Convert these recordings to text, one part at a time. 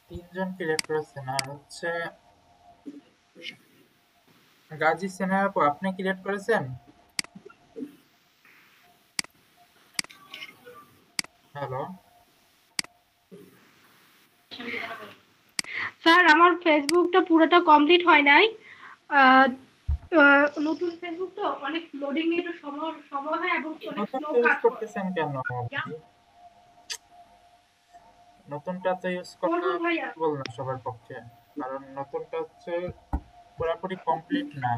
তিনজন ক্রিয়েট করেছেন আর হচ্ছে গাজী সেনা আপু আপনি ক্রিয়েট করেছেন? হ্যালো স্যার আমার ফেসবুকটা পুরোটা কমপ্লিট হয় নাই। নতুন ফেসবুক তো অনেক লোডিং এর সময় হয় এবং অনেক স্লো নতুনটা ইউজ কাজ করে। করতেছেন কেন আপনি? নতুনটা তো ইউজ করা করবো ভাইয়া। পসিবল না সবার পক্ষে, কারণ নতুনটা হচ্ছে পুরোপুরি কমপ্লিট না।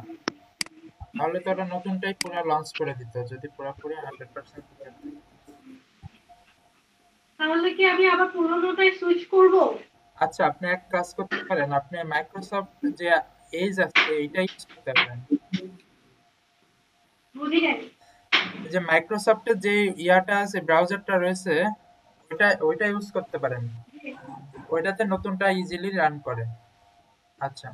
তাহলে তো ওরা নতুনটাই পুরো লঞ্চ করে দিত যদি পুরোপুরি 100% ক্লিয়ার থাকে। তাহলে কি আমি আবার পুরোনোটাই সুইচ করব? আচ্ছা আপনি এক কাজ করতে পারেন, আপনি মাইক্রোসফট যে এজ আছে এইটা ইউজ করতে পারেন। বুঝি নাই। যে মাইক্রোসফটের যে ইয়াটা আছে ব্রাউজারটা রয়েছে ওইটা ইউজ করতে পারেন, ওইটাতে নতুনটা ইজিলি রান করে। আচ্ছা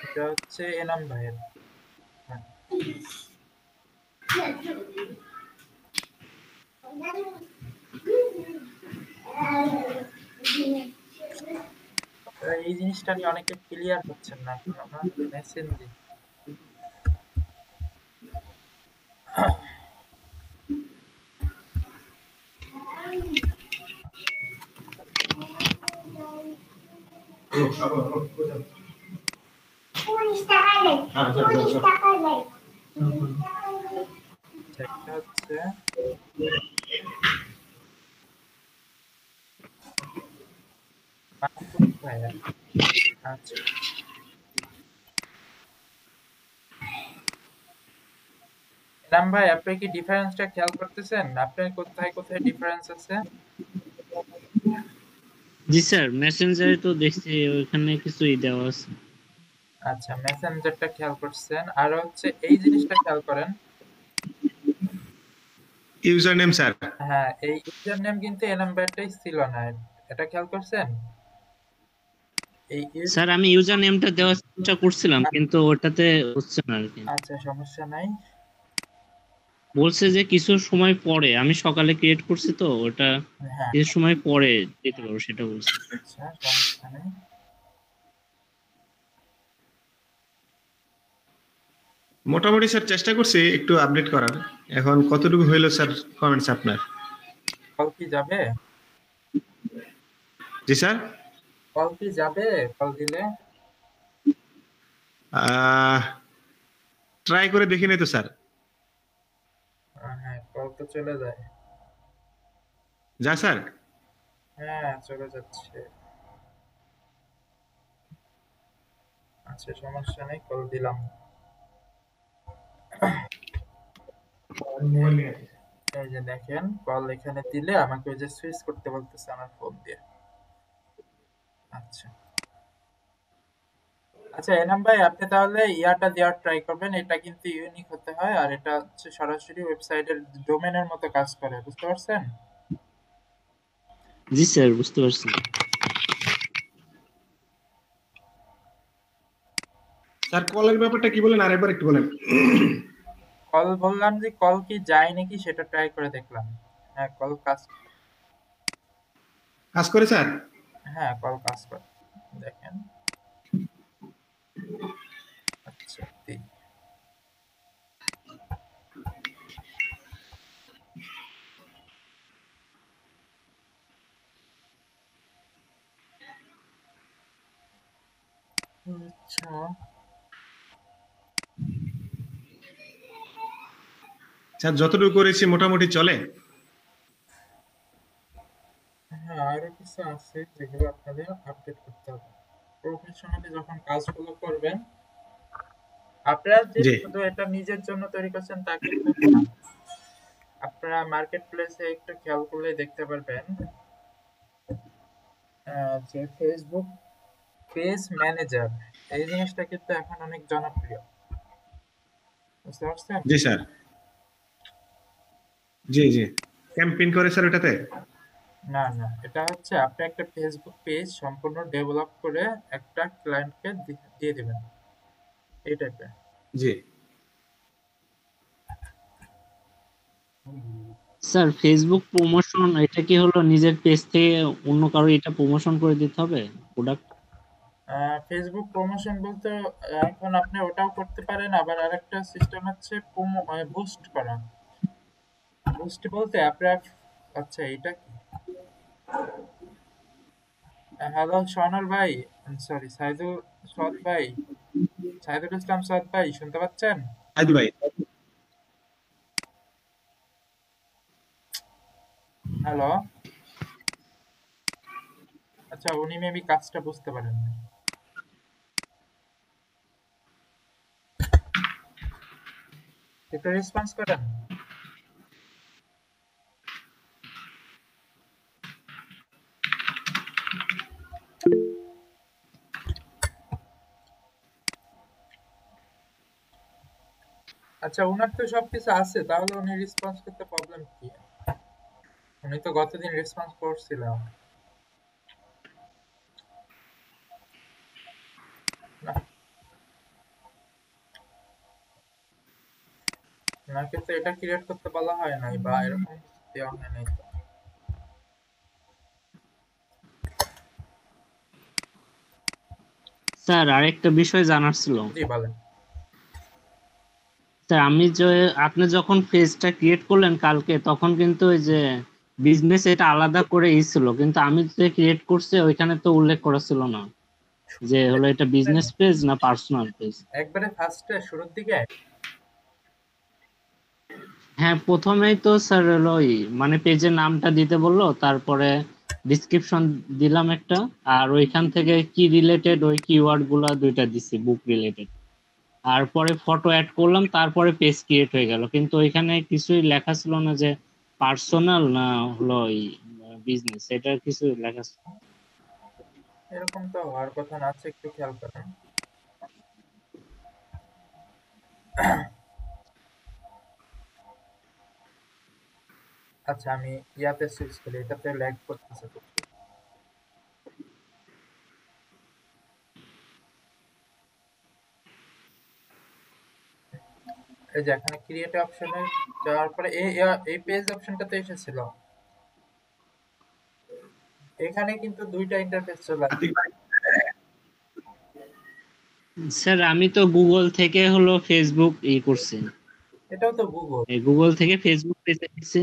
এটা হচ্ছে এনাম ভাইয়ের। হ্যাঁ এই জিনিসটা নিয়ে অনেকে ক্লিয়ার হচ্ছেন না এখন, আমরা মেসেজ দিই। আচ্ছা এটা হচ্ছে মাহফুজ ভাইয়া। আচ্ছা এনাম ভাই আপনি কি ডিফারেন্সটা খেয়াল করতেছেন? আপনার কোথায় কোথায় ডিফারেন্স আছে? জি স্যার, মেসেঞ্জারে তো দেখছি ওইখানে কিছুই দেওয়া আছে। আচ্ছা মেসেঞ্জারটা খেয়াল করছেন, আর হচ্ছে এই জিনিসটা খেয়াল করেন। User name sir. হ্যাঁ এই ইউজার নেম কিন্তু এই নাম্বারটাই ছিল না, এটা খেয়াল করছেন? এই স্যার আমি ইউজার নেমটা দেওয়ার চেষ্টা করছিলাম কিন্তু ওটাতে হচ্ছে না আর কি। আচ্ছা সমস্যা নাই। বলছে যে কিছু সময় পরে, আমি সকালে ক্রিয়েট করছি তো ওটা হ্যাঁ কিছু সময় পরে দিতে পারবো সেটা বলছে। আচ্ছা সমস্যা নেই। মোটামুটি স্যার চেষ্টা করছি একটু আপডেট করার। এখন কতটুকু হইলো স্যার কমেন্টস আপনার? কল কি যাবে? জি স্যার। কল কি যাবে? কল দিলে ট্রাই করে দেখিনি তো স্যার। হ্যাঁ কল তো চলে যায়। যা স্যার। হ্যাঁ চলে যাচ্ছে। আচ্ছা সমস্যা নেই, কল দিলাম। এই যে দেখেন কল এখানে দিলে আমাকে ওই যে সুইচ করতে বলতেছে আমার ফোন দিয়ে। আচ্ছা আচ্ছা এনাম ভাই আপনি তাহলে ইয়াটা দেওয়ার ট্রাই করবেন, এটা কিন্তু ইউনিক হতে হয় আর এটা হচ্ছে সরাসরি ওয়েবসাইটের ডোমেনের মতো কাজ করে, বুঝতে পারছেন? জি স্যার বুঝতে পারছি। স্যার কলের ব্যাপারটা কি বলেন আরেকবার একটু বলেন। কল বললাম যে কল কি যায় নাকি সেটা ট্রাই করে দেখলাম। হ্যাঁ কল কাজ, কাজ করে স্যার? হ্যাঁ কল কাজ করে দেখেন। আচ্ছা দিই। আচ্ছা স্যার যতটুকু করেছি মোটামুটি চলে। হ্যাঁ আরো কিছু আছে যেগুলো আপনাদের আপডেট করতে হবে প্রফেশনালি যখন কাজগুলো করবেন। আপনারা যে জি শুধু এটা নিজের জন্য তৈরি করছেন তা কিন্তু না, আপনারা মার্কেট প্লেসে একটু খেয়াল করলে দেখতে পারবেন যে ফেসবুক পেজ ম্যানেজার এই জিনিসটা কিন্তু এখন অনেক জনপ্রিয়, বুঝতে পারছেন? জি স্যার। জি জি। ক্যাম্পেইন করে স্যার ওটাতে? না না এটা হচ্ছে আপনি একটা ফেসবুক পেজ সম্পূর্ণ ডেভেলপ করে একটা ক্লায়েন্টকে দিয়ে দিবেন এই টাইপের। জি। স্যার ফেসবুক প্রমোশন এটা কি হলো নিজের পেজ থেকে অন্য কারো এটা প্রমোশন করে দিতে হবে প্রোডাক্ট? ফেসবুক প্রমোশন বলতে এখন আপনি ওটাও করতে পারেন, আবার আরেকটা সিস্টেম হচ্ছে বুস্ট করা। বুস্ট বলতে আপনার, আচ্ছা এটা কি, হ্যালো সোনাল ভাই, সরি সাইদুল, সৎ ভাই, সাইদুল ইসলাম সৎ ভাই, শুনতে পাচ্ছেন? আদি ভাই, হ্যালো। আচ্ছা, উনি মেবি কাজটা বুঝতে পারেন না। একটু রেসপন্স করেন। আচ্ছা, উনার তো সবকিছু আছে, তাহলে উনি রেসপন্স করতে প্রবলেম কি? উনি তো গতদিন রেসপন্স করছিল। না, ওনাকে তো এটা ক্রিয়েট করতে বলা হয় নাই, বা এরকম কিছু দেওয়া হয় নাই তো। স্যার আরেকটা বিষয় জানার ছিল। জি বলেন। স্যার আমি যে আপনি যখন পেজটা ক্রিয়েট করলেন কালকে তখন কিন্তু ওই যে বিজনেস এটা আলাদা করে ছিল, কিন্তু আমি যে ক্রিয়েট করছি ওইখানে তো উল্লেখ করা ছিল না যে হলো এটা বিজনেস পেজ না পার্সোনাল পেজ। একবারে ফার্স্টে শুরুর দিকে। হ্যাঁ প্রথমেই তো স্যার হলো ওই মানে পেজের নামটা দিতে বললো, তারপরে ডিসক্রিপশন দিলাম একটা, আর ওইখান থেকে কি রিলেটেড ওই কিওয়ার্ড গুলা দুইটা দিছি বুক রিলেটেড, আর পরে ফটো অ্যাড করলাম, তারপরে পেজ ক্রিয়েট হয়ে গেল, কিন্তু ওইখানে কিছুই লেখা ছিল না যে পার্সোনাল না হলো ওই বিজনেস, এটা কিছু লেখা ছিল না। এরকম তো হওয়ার কথা না, আছে একটু খেয়াল করেন। আচ্ছা, আমি ইয়াতে সুইচ করি, এটাতে ল্যাগ করতেছে প্রচুর। এই যে এখানে ক্রিয়েট অপশনে যাওয়ার পরে এই পেজ অপশনটাতে এসেছিল। এখানে কিন্তু দুইটা ইন্টারফেস চলে আসে। আতিক ভাই, স্যার আমি তো গুগল থেকে হলো ফেসবুক করছি, এটাও তো গুগল। এই গুগল থেকে ফেসবুক পেজে গেছি।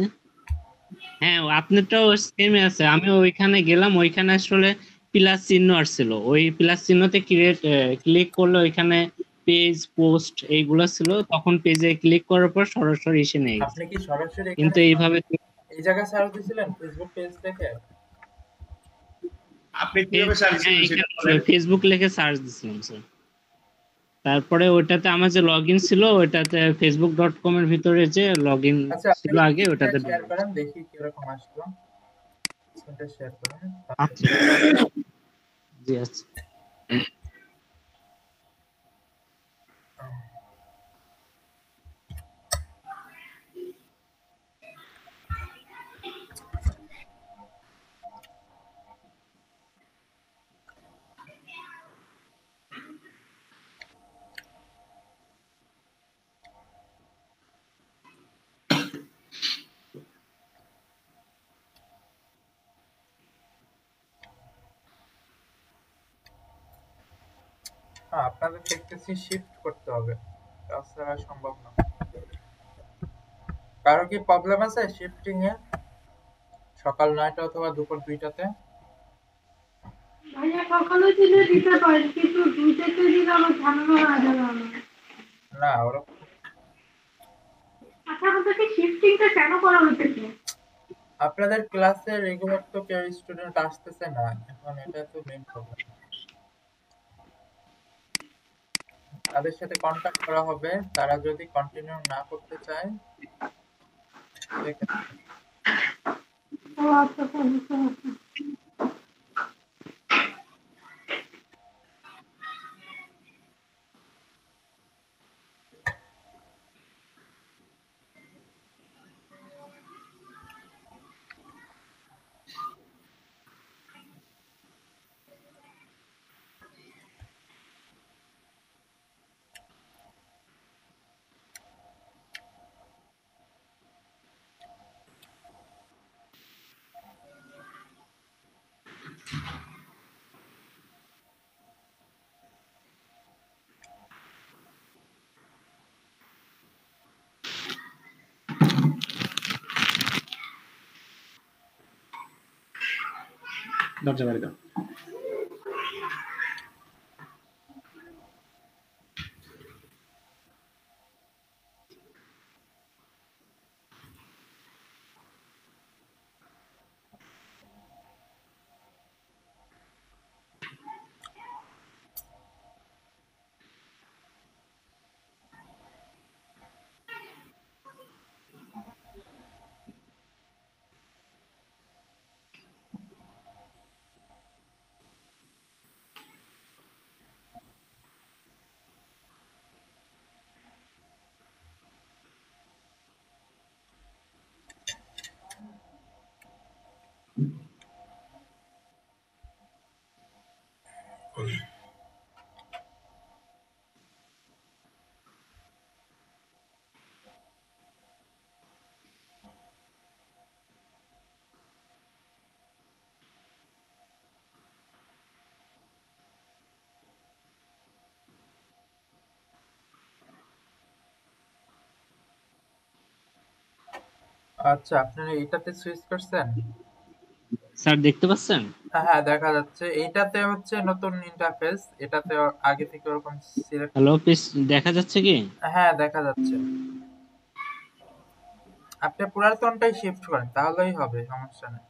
হ্যাঁ আপনারটাও সেমই আছে, আমি ওইখানে গেলাম, ওইখানে আসলে প্লাস চিহ্ন আসছিল, ওই প্লাস চিহ্নতে ক্লিক করলে ওইখানে পেজ পোস্ট এইগুলো ছিল, তখন পেজে ক্লিক করার পর সরাসরি এসে নিয়ে গেছে। আপনি কি সরাসরি এখানে কিন্তু এইভাবে এই জায়গায় সার্চ দিছিলেন ফেসবুক পেজ দেখে? আপনি কিভাবে সার্চ হ্যাঁ করবেন সেটা এখানে বলেন। ফেসবুক লিখে সার্চ দিছিলাম স্যার, তারপরে ওইটাতে আমার যে লগ ইন ছিল ওইটাতে facebook.com এর ভিতরে যে লগ ইন আচ্ছা, আপনি ছিল আগে স্ক্রিনটা ওটাতে শেয়ার ঢুকে করেন, দেখি কিরকম আসলো। স্ক্রিনটা শেয়ার করেন। আচ্ছা জি আচ্ছা। হ্যাঁ, আপনাদের দেখতেছি শিফট করতে হবে, তাছাড়া সম্ভব না। কারো কি প্রবলেম আছে শিফটিং এ, সকাল 9টা অথবা দুপুর 2টাতে? ভাইয়া সকালে দিলে দিতে পারেন, কিন্তু দুইটাতে দিলে আমার ঝামেলা হয়ে যাবে আমার। না, ওরকম। আচ্ছা আমাদেরকে শিফটিংটা কেন করা হইতেছে? আপনাদের ক্লাসে রেগুলার তো কেউ স্টুডেন্ট আসতেছে না, এখন এটা তো মেইন প্রবলেম। তাদের সাথে কন্ট্যাক্ট করা হবে, তারা যদি কন্টিনিউ না করতে চায় সেক্ষেত্রে। ও আচ্ছা আচ্ছা, বুঝতে পারছি। দরজা বাড়ি দাও। আচ্ছা, আপনারা এইটাতে সুইচ করছেন? স্যার দেখতে পাচ্ছেন? হ্যাঁ, দেখা যাচ্ছে। এইটাতে হচ্ছে নতুন ইন্টারফেস, এটাতে আগে থেকে ওরকম সিলেক্ট। হ্যালো পিস, দেখা যাচ্ছে কি? হ্যাঁ, দেখা যাচ্ছে। আপনি পুরাতনটাই শিফট করেন, তাহলেই হবে, সমস্যা নেই।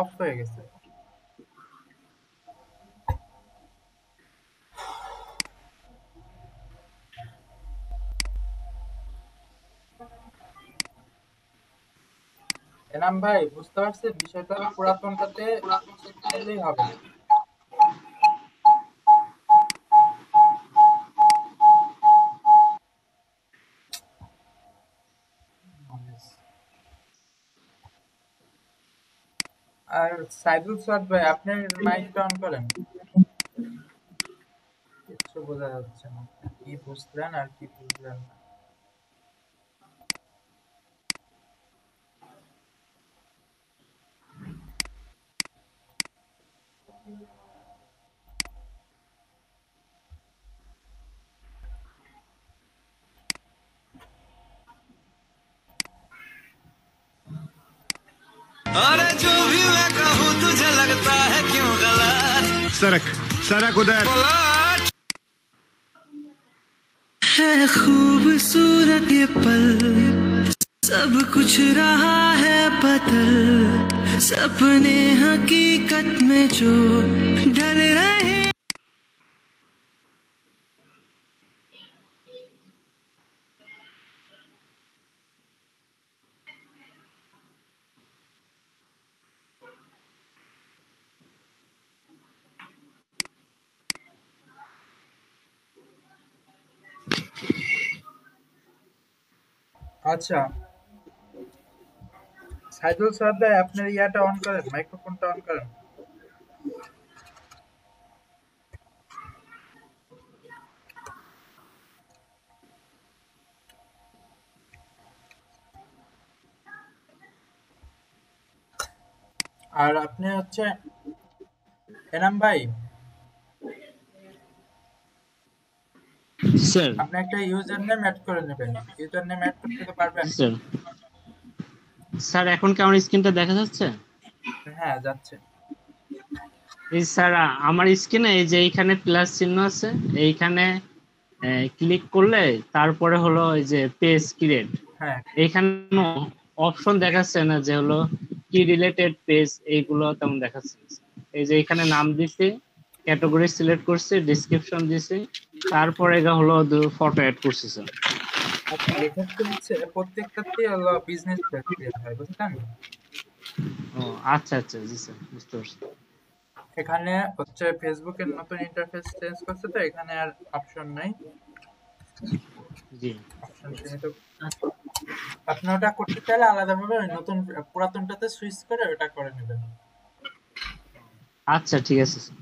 অফ হয়ে গেছে। এনাম ভাই, বুঝতে পারছেন বিষয়টা? পুরাতনটাতে করলেই হবে। আর সাইদুল সাদ ভাই, আপনার মাইকটা অন করেন। কিচ্ছু বোঝা যাচ্ছে না, কি বুঝলেন আর কি বুঝলেন না। अरे जो भी मैं कहूँ तुझे लगता है क्यों गलत सरक सरक उधर। पलट है खूबसूरत ये पल सब कुछ रहा है बदल सपने हकीकत में जो ढल रहे আচ্ছা, সাইদুল সাদ ভাই, আপনার ইয়াটা অন করেন, মাইক্রোফোনটা অন করেন। আর আপনি হচ্ছে এনাম ভাই, স্যার। আপনি একটা ইউজার নেম অ্যাড করে নেবেন। ইউজার নেম অ্যাড করতে তো পারবেন? স্যার, স্যার এখন কি আমার স্ক্রিনটা দেখা যাচ্ছে? হ্যাঁ, যাচ্ছে। এই স্যার, আমার স্ক্রিনে এই যে এইখানে প্লাস চিহ্ন আছে, এইখানে ক্লিক করলে তারপরে হলো এই যে পেজ ক্রিয়েট, হ্যাঁ, এইখানে অপশন দেখাচ্ছে না যে হলো কি রিলেটেড পেজ, এইগুলো তেমন দেখাচ্ছে না। এই যে এখানে নাম দিছি, ক্যাটাগরি সিলেক্ট করছি, ডেসক্রিপশন দিছি, তারপরে হলো ফটো অ্যাড করছি স্যার। আচ্ছা, এক্ষেত্রে হচ্ছে প্রত্যেকটাতেই হলো বিজনেস পেজ ক্রিয়েট হয়, বুঝছেন? ও আচ্ছা আচ্ছা, জি স্যার, বুঝতে পারছি। এখানে হচ্ছে ফেসবুকের নতুন ইন্টারফেস চেঞ্জ করছে, তো এখানে আর অপশন নাই। জি অপশন সীমিত। আপনি ওটা করতে চাইলে আলাদাভাবে ওই নতুন পুরাতনটাতে সুইচ করে ওটা করে নেবেন। আচ্ছা, ঠিক আছে স্যার।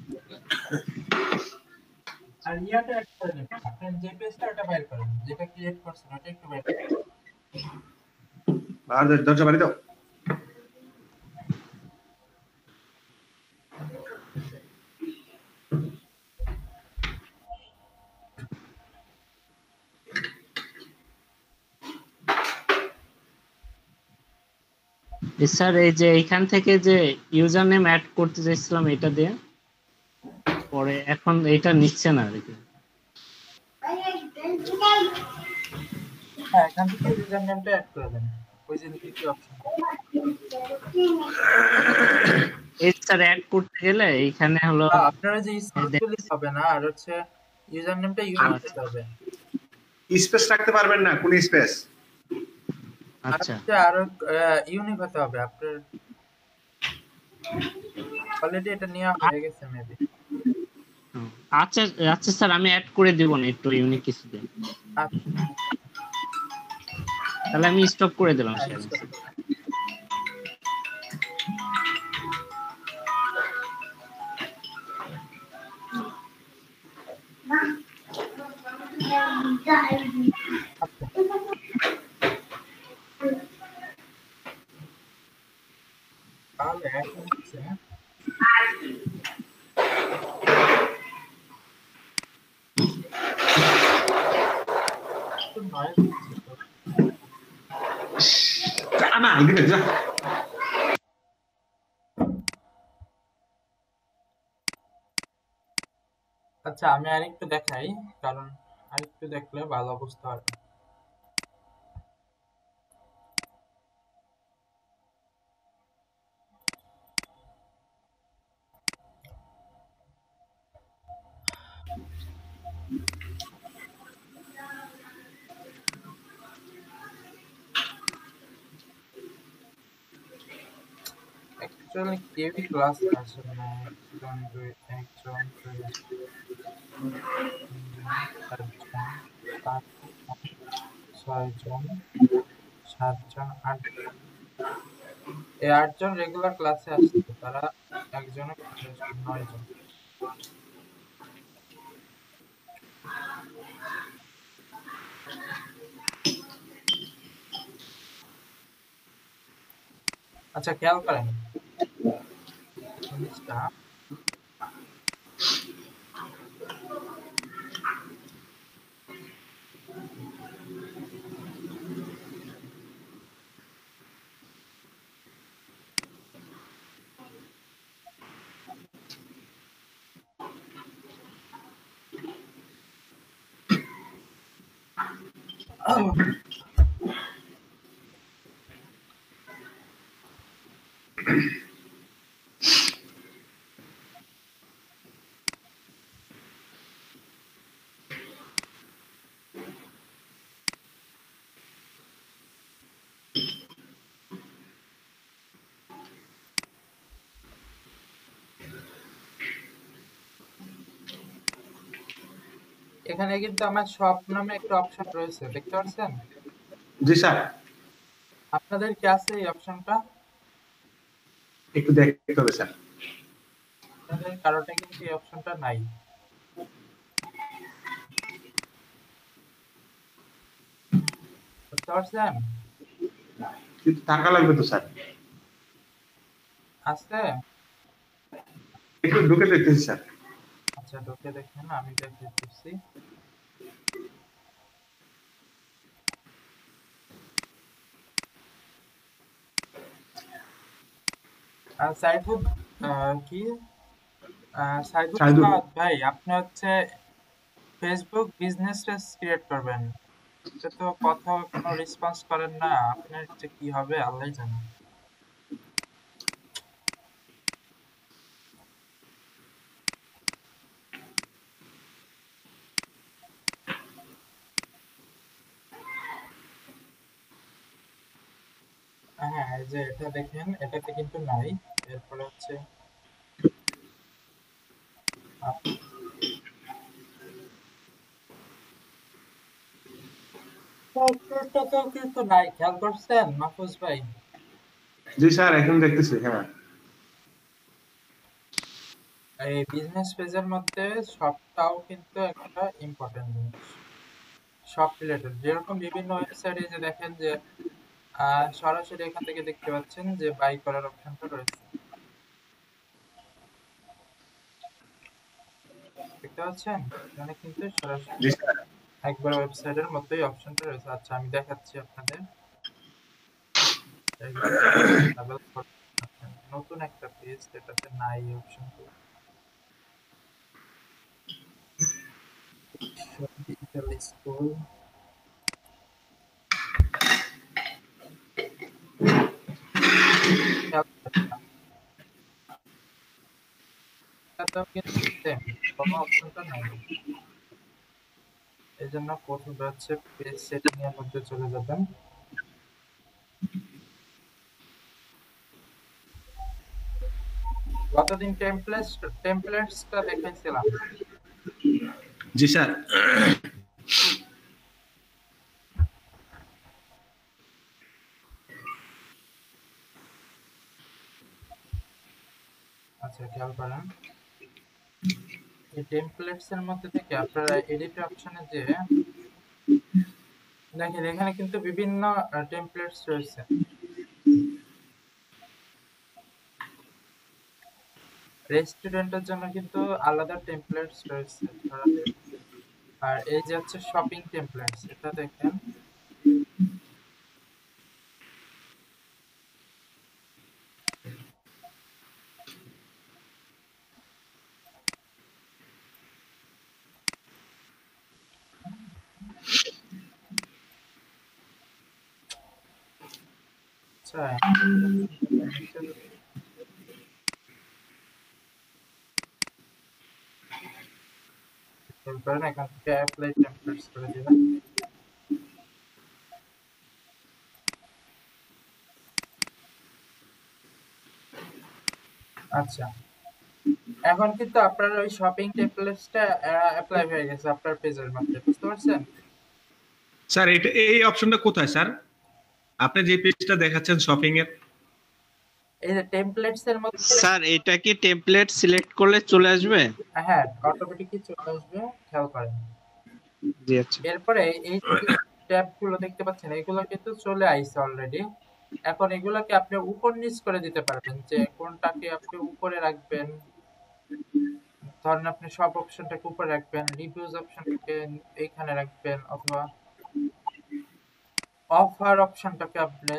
আর ইয়াটা অ্যাড করে নেবেন, আপনার যে পেজটা ওটা বাইর করেন, যেটা ক্রিয়েট করছেন ওটা একটু বাইর করেন। আর দরজা বাড়ি দাও। স্যার এই যে এইখান থেকে যে ইউজার নেম অ্যাড করতে চাইছিলাম এটা দিয়ে, পরে এখন এটা নিচ্ছে না আর কি। হ্যাঁ, এখান থেকে ইউজার নেমটা অ্যাড করে দেন, ওই যে দ্বিতীয় অপশন। এই স্যার অ্যাড করতে গেলে এইখানে হলো আপনারা যে স্পেস গুলি হবে না, আর হচ্ছে ইউজার নেমটা ইউনিক হতে হবে। স্পেস রাখতে পারবেন না, কোন স্পেস? আর আচ্ছা হচ্ছে আরো ইউনিক হতে হবে আপনার। অলরেডি এটা নেওয়া হয়ে গেছে মেবি। আচ্ছা আচ্ছা স্যার আমি অ্যাড করে দিব না, একটু ইউনিক কিছু দিন। তাহলে আমি স্টপ করে দিলাম স্যার। তাহলে এখন হচ্ছে না এদিকে যা। আচ্ছা, আমি আরেকটু দেখাই, কারণ আরেকটু দেখলে ভালো বুঝতে পারবে। অ্যাকচুয়ালি কেউই ক্লাস আসে না। একজন দুই, একজন দুই, চারজন, পাঁচজন, ছয়জন, সাতজন, আটজন। এই আটজন রেগুলার ক্লাসে আসছে, তারা একজনে 9 জন। আচ্ছা, খেয়াল করেন জিনিসটা। এখানে কিন্তু আমার শপ নামে একটা অপশন রয়েছে, দেখতে পাচ্ছেন? জি স্যার, আপনাদের কি আছে এই অপশনটা? একটু দেখতে হবে স্যার। আপনাদের কারোটা কিন্তু এই অপশনটা নাই। বুঝতে পারছেন? কিন্তু টাকা লাগবে তো স্যার। আছে? একটু ঢুকে দেখতেছি স্যার। আচ্ছা, ঢুকে দেখেন, আমি দেখে দিচ্ছি। সাইদুল, কি সাইদুল সাইদুল। সাদ ভাই, আপনি হচ্ছে ফেসবুক বিজনেস পেজ ক্রিয়েট করবেন। এটা তো কথা কোনো রেসপন্স করেন না, আপনার যে কি হবে আল্লাহই জানে। হ্যাঁ, এই যে এটা দেখেন, এটাতে কিন্তু নাই। এরপরে হচ্ছে আপনারটাতেও কিন্তু নাই, খেয়াল করছেন মাহফুজ ভাই? জি স্যার, এখন দেখতেছি। হ্যাঁ, এই বিজনেস পেজের মধ্যে সবটাও কিন্তু একটা ইম্পর্টেন্ট জিনিস, সব রিলেটেড। যেরকম বিভিন্ন ওয়েবসাইটে যে দেখেন যে সরাসরি এখান থেকে দেখতে পাচ্ছেন যে বাই করার অপশনটা রয়েছে, দেখতে পাচ্ছেন? এখানে কিন্তু সরাসরি জি স্যার। একবার ওয়েবসাইটের মতোই অপশনটা রয়েছে। আচ্ছা, আমি দেখাচ্ছি আপনাদের। ট্রাভেল করতে পারবেন। নতুন একটা পেজ যেটাতে নাই অপশন ডিজিটাল স্কুল। এটাতেও কিন্তু সেম, কোনো অপশনটা নাই। এই জন্য প্রথমে হচ্ছে পেজ সেটিং এর মধ্যে চলে যাবেন। গতদিন টেমপ্লেটসটা দেখাইছিলাম। জি স্যার। আচ্ছা খেয়াল করেন, এই টেমপ্লেটস এর মধ্যে থেকে আপনারা এডিট অপশনে যে দেখেন এখানে কিন্তু বিভিন্ন টেমপ্লেটস রয়েছে। রেস্টুরেন্টের জন্য কিন্তু আলাদা টেমপ্লেটস রয়েছে। আর এই যে হচ্ছে শপিং টেমপ্লেটস, এটা দেখেন আচ্ছা খেয়াল করেন এখান থেকে অ্যাপ্লাই টেমপ্লেটস করে দিবেন। আচ্ছা এখন কিন্তু আপনার ওই শপিং টেমপ্লেটসটা অ্যাপ্লাই হয়ে গেছে আপনার পেজের মধ্যে, বুঝতে পারছেন? স্যার এটা এই অপশনটা কোথায় স্যার? আপনি যে পেজটা দেখাচ্ছেন শপিং এর। এই যে টেমপ্লেটস এর মধ্যে স্যার এটা কি টেমপ্লেট সিলেক্ট করলে চলে আসবে? হ্যাঁ অটোমেটিকলি চলে আসবে, খেয়াল করেন। জি আচ্ছা। এরপরে এই যে ট্যাব গুলো দেখতে পাচ্ছেন এগুলো কিন্তু চলে আইছে অলরেডি। এখন এগুলোকে আপনি উপর নিচ করে দিতে পারবেন, যে কোনটাকে আপনি উপরে রাখবেন। ধরেন আপনি সব অপশনটাকে উপরে রাখবেন, রিভিউজ অপশনটাকে এইখানে রাখবেন, অথবা অফার অপশনটাকে আপনি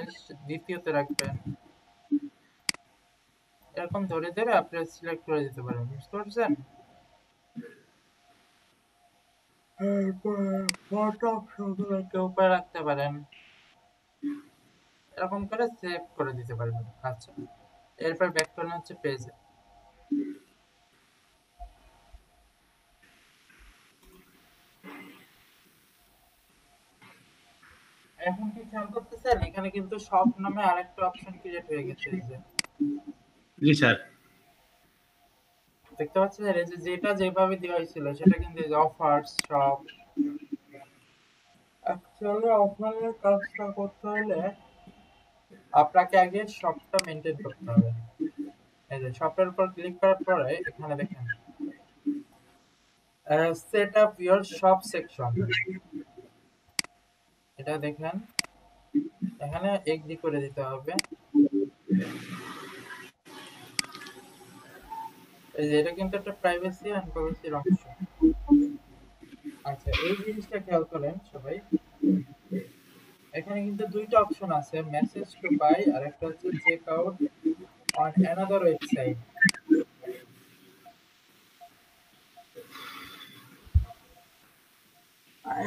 দ্বিতীয়তে রাখবেন। এরকম ধরে ধরে আপনি সিলেক্ট করে দিতে পারেন, বুঝতে পারছেন? ফটো অপশনগুলোকে উপরে রাখতে পারেন, এরকম করে সেভ করে দিতে পারবেন। আচ্ছা এরপর ব্যাক করলে হচ্ছে পেজে। এখন কি খেয়াল করতেছেন এখানে কিন্তু শপ নামে আরেকটা অপশন ক্রিয়েট হয়ে গেছে। এই যে জি স্যার। দেখতে পাচ্ছেন, এই যে যেটা যেভাবে দেওয়া হয়েছিল সেটা কিন্তু অফার্স শপ। অ্যাকচুয়ালি অফারের কাজটা করতে হলে আপনাকে আগে শপটা মেনটেন করতে হবে। এই যে শপের উপর ক্লিক করার পরে এখানে দেখেন set up your shop section, এটা দেখেন এখানে এগ্রি করে দিতে হবে। এই যে এটা কিন্তু একটা প্রাইভেসি এন্ড পলিসির অংশ। আচ্ছা এই জিনিসটা খেয়াল করেন সবাই, এখানে কিন্তু দুইটা অপশন আছে, মেসেজ টু বাই আর একটা হচ্ছে check out on another website.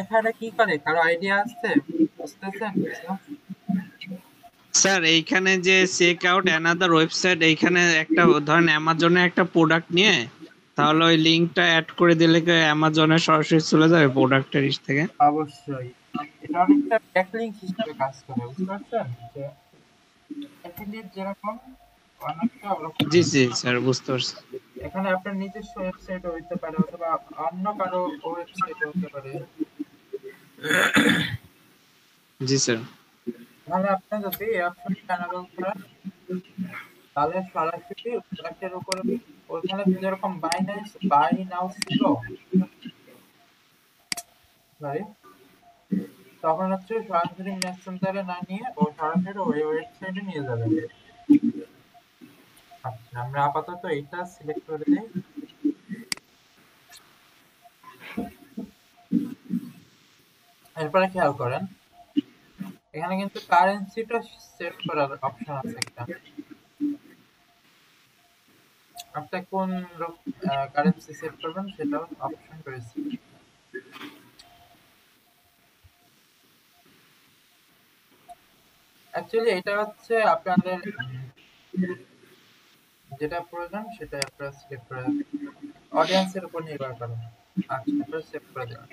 এখানে কি করে কারো আইডিয়া আছে? বুঝতেছেন কিছু? স্যার এইখানে যে চেক আউট অ্যানাদার ওয়েবসাইট, এইখানে একটা ধরেন অ্যামাজনে একটা প্রোডাক্ট নিয়ে তাহলে ওই লিংকটা অ্যাড করে দিলে কি অ্যামাজনে সরাসরি চলে যাবে প্রোডাক্টের ইস থেকে? অবশ্যই এটা অনেকটা ব্যাকলিংক হিসেবে কাজ করে, বুঝতে পারছেন? যে অ্যাফিলিয়েট যেরকম অনেকটা ওরকম। জি জি স্যার বুঝতে পারছি। এখানে আপনার নিজস্ব ওয়েবসাইট হইতে পারে অথবা অন্য কারো ওয়েবসাইট হতে পারে। জি স্যার। তাহলে আপনি যদি এই অপশনটা এনেবল করেন তাহলে সরাসরি প্রোডাক্টের উপরে ওখানে যেরকম বাই নাও ছিল সরি, তখন হচ্ছে সরাসরি মেসেঞ্জারে না নিয়ে ও সরাসরি ওই ওয়েবসাইটে নিয়ে যাবে। আচ্ছা আমরা আপাতত এইটা সিলেক্ট করে দিই। এরপরে খেয়াল করেন এখানে কিন্তু কারেন্সিটা সেট করার অপশন আছে একটা। আপনি কোন কারেন্সি সেট করবেন সেটাও অপশন রয়েছে। অ্যাকচুয়ালি এটা হচ্ছে আপনাদের যেটা প্রয়োজন সেটা আপনারা সিলেক্ট করে অডিয়েন্সের উপর নির্ভর করে। আচ্ছা, আপনারা সেভ করে দেবেন।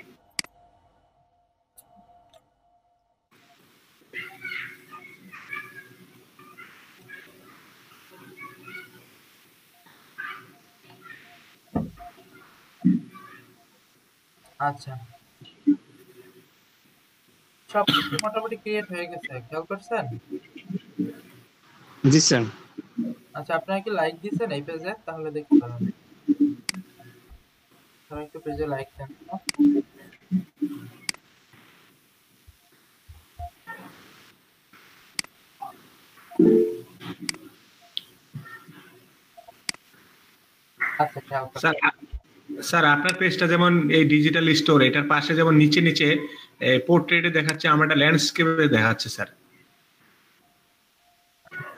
আচ্ছা, সব কিছু মোটামুটি ক্রিয়েট হয়ে গেছে, খেয়াল করছেন? জি স্যার। আচ্ছা, আপনারা কি লাইক দিয়েছেন এই পেজে? তাহলে দেখতে পারেন। সবাই একটু পেজে লাইক দেন তো। আচ্ছা, খেয়াল স্যার করছেন। স্যার আপনার পেজটা যেমন এই ডিজিটাল স্টোর, এটার পাশে যেমন নিচে নিচে পোর্ট্রেটে দেখাচ্ছে, আমার একটা ল্যান্ডস্কেপে দেখাচ্ছে স্যার।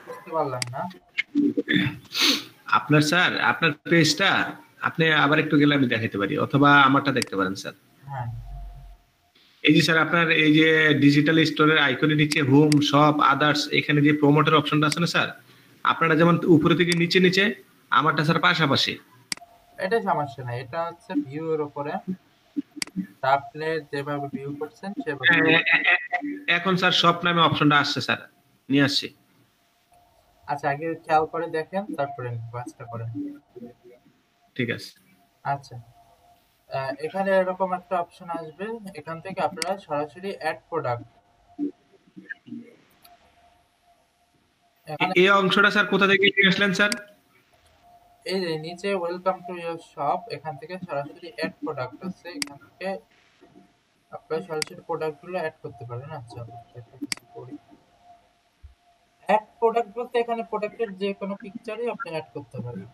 বুঝতে পারলাম না। আপনার স্যার আপনার পেজটা আপনি আবার একটু গেলে আমি দেখাতে পারি, অথবা আমারটা দেখতে পারেন স্যার। হ্যাঁ, এই যে স্যার আপনার এই যে ডিজিটাল স্টোরের আইকনের নিচে হোম, শপ, আদার্স, এখানে যে প্রমোটের অপশনটা আছে না স্যার, আপনারা যেমন উপরে থেকে নিচে নিচে, আমারটা স্যার পাশাপাশি। এটা সমস্যা নাই। এটা হচ্ছে ভিউ এর উপরে। তা আপনি যেভাবে ভিউ করছেন সেভাবে। এখন স্যার শপ নামে অপশনটা আসছে স্যার, নিয়ে আসছি। আচ্ছা, আগে খেয়াল করে দেখেন, তারপরে কাজটা করেন। ঠিক আছে। আচ্ছা, এখানে এরকম একটা অপশন আসবে। এখান থেকে আপনারা সরাসরি অ্যাড প্রোডাক্ট, এখানে এই অংশটা স্যার কোথা থেকে নিয়ে আসলেন স্যার? এই যে নিচে ওয়েলকাম টু ইয়োর শপ, এখান থেকে সরাসরি অ্যাড প্রোডাক্ট আছে। এখান থেকে আপনারা সরাসরি প্রোডাক্ট গুলো অ্যাড করতে পারেন। আচ্ছা, একটা কিছু করি। অ্যাড প্রোডাক্ট বলতে এখানে প্রোডাক্টের যে কোনো পিকচারই আপনি অ্যাড করতে পারেন।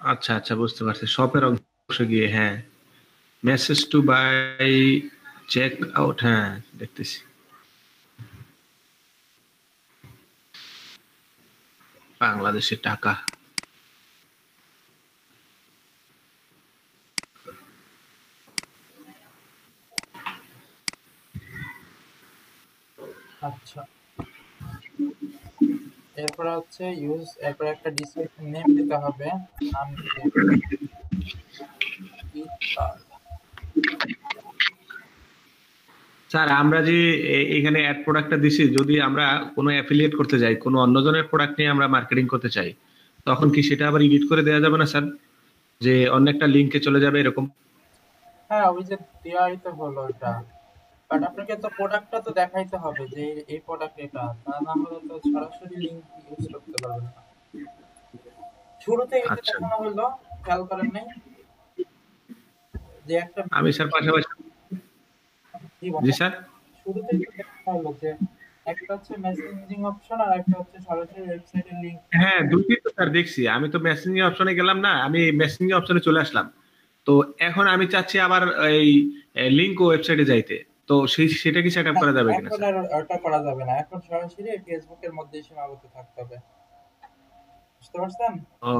আচ্ছা আচ্ছা, বুঝতে পারছি। শপের অংশ গিয়ে, হ্যাঁ, message to buy, check out, হ্যাঁ দেখতেছি। বাংলাদেশে টাকা। আচ্ছা, এরপরে হচ্ছে ইউজ, এরপরে একটা ডিসক্রিপশন নেম দিতে হবে। নাম দিয়ে কার্ড। স্যার আমরা যে এখানে অ্যাড প্রোডাক্টটা দিছি, যদি আমরা কোনো অ্যাফিলিয়েট করতে যাই, কোনো অন্যজনের প্রোডাক্ট নিয়ে আমরা মার্কেটিং করতে চাই, তখন কি সেটা আবার এডিট করে দেওয়া যাবে না স্যার? যে অন্য একটা লিংকে চলে যাবে এরকম? হ্যাঁ, ওই যে দেওয়াই তো হলো এটা। বাট আপনাকে তো প্রোডাক্টটা তো দেখাইতে হবে যে এই প্রোডাক্ট এটা, তা না হলে তো সরাসরি লিংক ইউজ করতে পারবেন না। শুরুতে এই যে আচ্ছা, দেখানো হলো, খেয়াল করেন নাই যে একটা আমি স্যার পাশাপাশি। কি জি বলে স্যার। শুরুতেই তো দেখানো হলো যে একটা হচ্ছে মেসেজিং অপশন আর একটা হচ্ছে সরাসরি ওয়েবসাইটের লিংক। হ্যাঁ, দুটোই তো স্যার দেখছি। আমি তো মেসেঞ্জিং অপশনে গেলাম না, আমি মেসেঞ্জিং অপশনে চলে আসলাম। তো এখন আমি চাচ্ছি আবার এই লিংক ও ওয়েবসাইটে যাইতে। তো সেটা কি সেট আপ না, করা যাবে কিনা এখন স্যার? আর ওটা করা যাবে না। এখন সরাসরি ফেসবুকের মধ্যেই সীমাবদ্ধ থাকতে হবে। বুঝতে পারছেন? ও,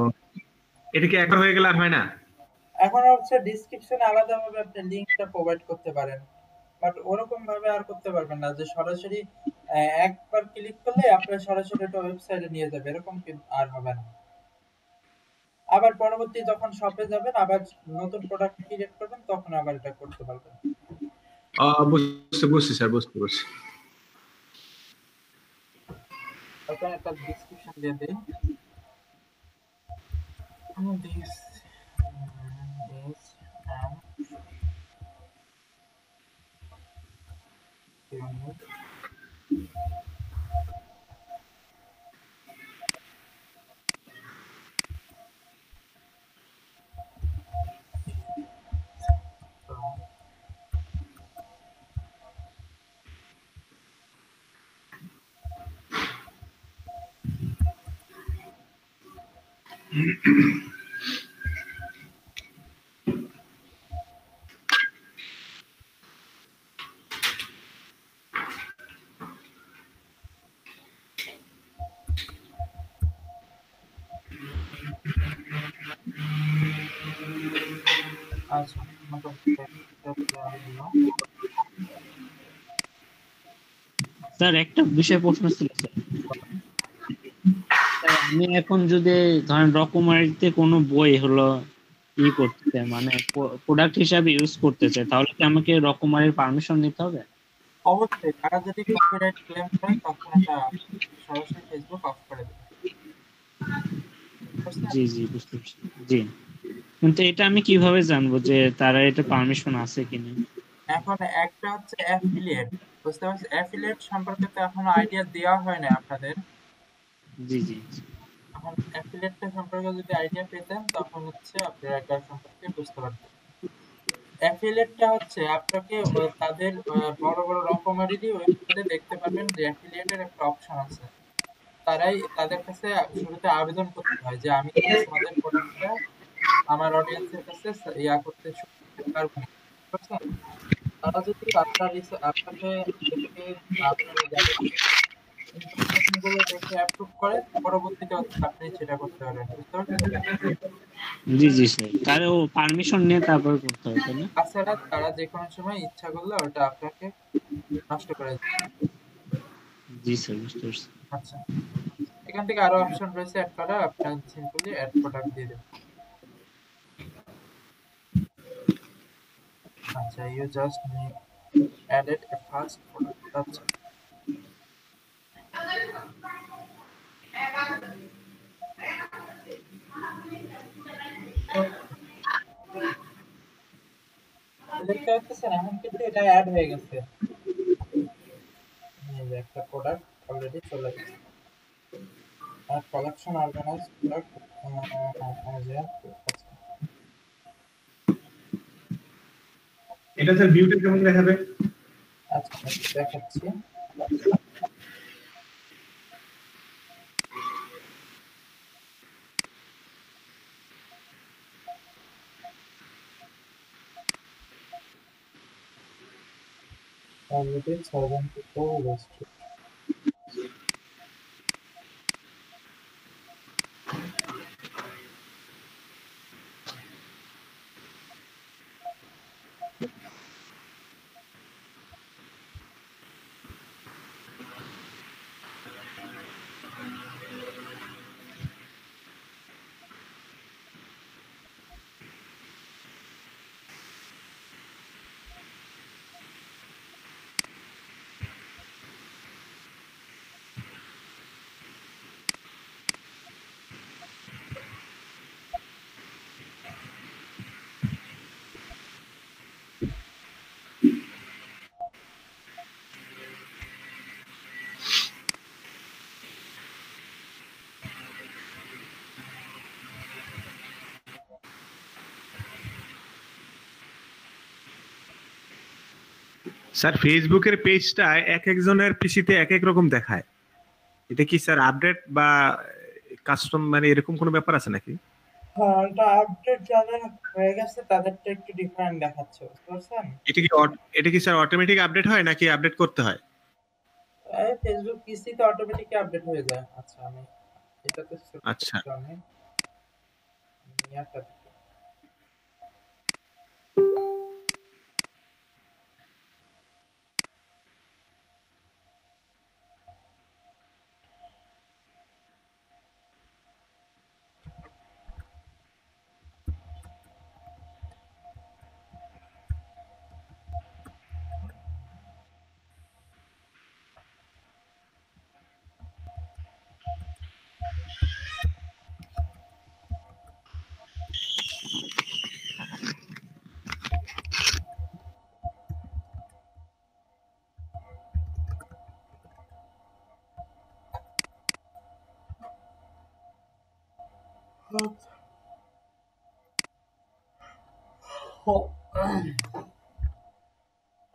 এটা কি একবার হয়ে গেলে আর হয় না? এখন হচ্ছে ডেসক্রিপশনে আলাদাভাবে আপনি লিংকটা প্রোভাইড করতে পারেন, বাট ওরকম ভাবে আর করতে পারবেন না যে সরাসরি একবার ক্লিক করলে আপনার সরাসরি একটা ওয়েবসাইটে নিয়ে যাবে, এরকম কিন্তু আর হবে না। আবার পরবর্তী যখন শপে যাবেন, আবার নতুন প্রোডাক্ট ক্রিয়েট করবেন, তখন আবার এটা করতে পারবেন। বুঝছি স্যার, বুঝতে পারছি। ওখানে একটা ডেসক্রিপশন দিয়ে দিই। দিস ইজ অ্যান ইউনিক আচ্ছা, মোটামুটি একটা দেওয়া হলো। স্যার একটা বিষয় প্রশ্ন ছিল স্যার। স্যার, আমি এখন যদি ধরেন রকমারিতে কোনো বই হলো করতে চাই, মানে প্রোডাক্ট হিসাবে ইউজ করতে চাই, তাহলে কি আমাকে রকমারির পারমিশন নিতে হবে? অবশ্যই তারা যদি কপিরাইট ক্লেম করে তখন এটা সরাসরি ফেসবুক অফ করে দেবে। বুঝতে জি জি, বুঝতে পারছি। জি, কিন্তু এটা আমি কিভাবে জানবো যে তারা এটা পারমিশন আছে কিনা? এখন একটা হচ্ছে অ্যাফিলিয়েট, বুঝতে পারছি। অ্যাফিলিয়েট সম্পর্কে তো এখনো আইডিয়া দেওয়া হয় না আপনাদের। জি জি এখন অ্যাফিলিয়েটটা সম্পর্কে যদি আইডিয়া পেতেন তখন হচ্ছে আপনারা এটা সম্পর্কে বুঝতে পারতেন। অ্যাফিলিয়েটটা হচ্ছে আপনাকে তাদের বড় বড় রকমারি ওয়েবসাইটে দেখতে পাবেন যে অ্যাফিলিয়েটের একটা অপশন আছে। তারাই তাদের কাছে শুরুতে আবেদন করতে হয় যে আমি কি তোমাদের প্রোডাক্টটা আমার অডিয়েন্সের কাছে করতে পারবো না। বুঝতে পারছেন? তারা যদি আপনাকে দেখে আপনার ইনফরমেশন গুলো দেখে অ্যাপ্রুভ করে, পরবর্তীতে হচ্ছে আপনি সেটা করতে পারবেন। বুঝতে পারছেন? জি জি স্যার, তারও পারমিশন নিয়ে তারপর করতে হবে, তাই না? তাছাড়া তারা যে কোনো সময় ইচ্ছা করলে ওটা আপনাকে নষ্ট করে দেবে। জি স্যার, বুঝতে পারছি। আচ্ছা, এখান থেকে আরো অপশন রয়েছে অ্যাড করার, আপনার সিম্পলি অ্যাড প্রোডাক্ট দিয়ে দেবেন। আচ্ছা, you just added a first product. আচ্ছা, দেখতে পাচ্ছেন এখন কিন্তু এটা অ্যাড হয়ে গেছে। এই যে একটা প্রোডাক্ট অলরেডি চলে গেছে। আর কালেকশন অর্গানাইজ প্রোডাক্ট, আচ্ছা এটা স্যার ভিউটা কেমন দেখাবে? আচ্ছা, আমি একটু দেখাচ্ছি। Already 74 registered. স্যার ফেসবুকের পেজটা এক একজনের পিসিতে এক এক রকম দেখায়। এটা কি স্যার আপডেট বা কাস্টম মানে এরকম কোনো ব্যাপার আছে নাকি? হ্যাঁ, এটা আপডেট যাদের হয়ে গেছে তাদেরটা একটু ডিফারেন্ট দেখাচ্ছে। বুঝতে পারছেন? এটা কি স্যার অটোমেটিক আপডেট হয় নাকি আপডেট করতে হয়? এই ফেসবুক পিসিতে অটোমেটিক আপডেট হয়ে যায়। আচ্ছা, আমি এটাতে সেট আচ্ছা, করতে আমি ইয়াটা দিই।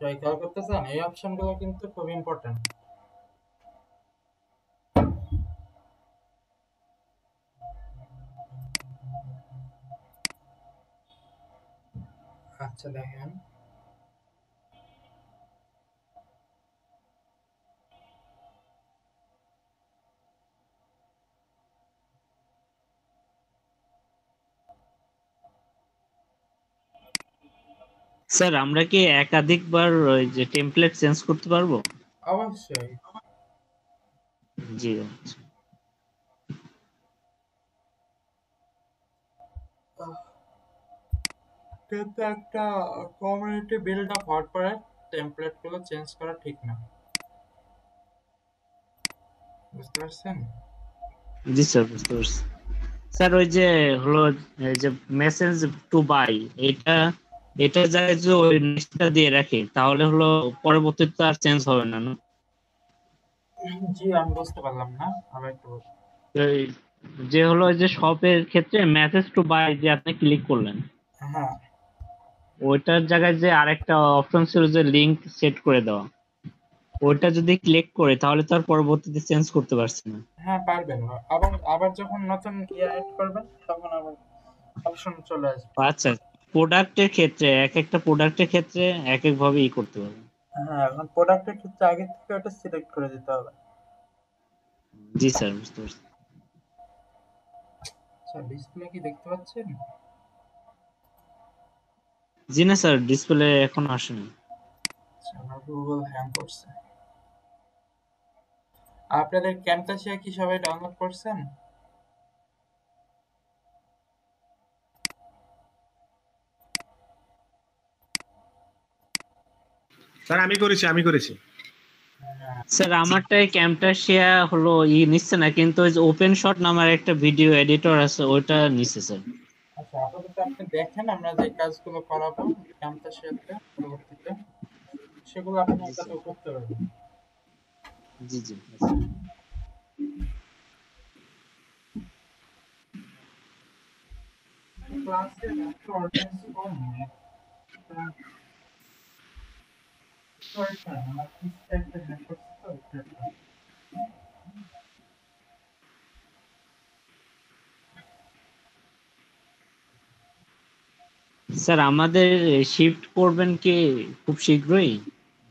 ট্রাই খেয়াল করতেছেন, এই অপশনগুলো কিন্তু খুব ইম্পর্টেন্ট। আচ্ছা দেখেন, স্যার আমরা কি একাধিকবার ওই যে টেমপ্লেট চেঞ্জ করতে পারবো? অবশ্যই। জি আচ্ছা। আহ, কিন্তু একটা কমিউনিটি বিল্ড আপ হওয়ার পরে টেমপ্লেট গুলো চেঞ্জ করা ঠিক না, বুঝতে পারছেন? জি স্যার বুঝতে পারছি। স্যার ওই যে হলো এই যে মেসেজ টু বাই, এটা এটা জায়গায় যে ওই নেক্সটটা দিয়ে রাখি তাহলে হলো পরবর্তীতে আর চেঞ্জ হবে না, না? জি, আমি বুঝতে পারলাম না, আবার একটু বলুন। এই যে হলো ওই যে শপের ক্ষেত্রে মেসেজ টু বাই যে আপনি ক্লিক করলেন, হ্যাঁ ওইটার জায়গায় যে আরেকটা অপশন ছিল যে লিংক সেট করে দেওয়া, ওইটা যদি ক্লিক করে তাহলে তো আর পরবর্তীতে চেঞ্জ করতে পারছি না। হ্যাঁ, পারবেন। আবার আবার যখন নতুন ইয়ে অ্যাড করবেন তখন আবার অপশন চলে আসবে। আচ্ছা, প্রোডাক্টের ক্ষেত্রে এক একটা প্রোডাক্টের ক্ষেত্রে এক এক ভাবে করতে পারবে। হ্যাঁ, এখন প্রোডাক্টের ক্ষেত্রে আগে থেকে ওটা সিলেক্ট করে দিতে হবে। জি স্যার বুঝতে পারছি। আচ্ছা, ডিসপ্লে কি দেখতে পাচ্ছেন? জি না স্যার, ডিসপ্লে এখন আসেনি। আচ্ছা, আমার গুগল হ্যাং করছে। আপনাদের ক্যামতাসিয়া কি সবাই ডাউনলোড করছেন? স্যার আমি করেছি। স্যার আমারটাই ক্যামটাশিয়া হলো নিচ্ছে না, কিন্তু ওই যে ওপেন শট নামের একটা ভিডিও এডিটর আছে ওইটা নিচ্ছে স্যার। আচ্ছা, আপাতত আপনি দেখেন আমরা যে কাজগুলো করাবো ক্যামতাসিয়াতে পরবর্তীতে, সেগুলো আপনি জি স্যার। আপাতত করতে পারবেন। জি জি আচ্ছা। ক্লাসে একটা অডিয়েন্স কম, একটা শয়তান আমার সিস্টেমটা হ্যাক করছে তো এটা। স্যার আমাদের শিফট করবেন কি খুব শীঘ্রই,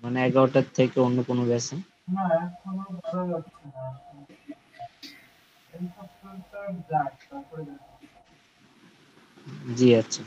মানে 11টার থেকে অন্য কোনো ব্যাচে? না, এখনো বলা যাচ্ছে না। এই সপ্তাহটা যাক, তারপরে দেখা যাবে। জি আচ্ছা।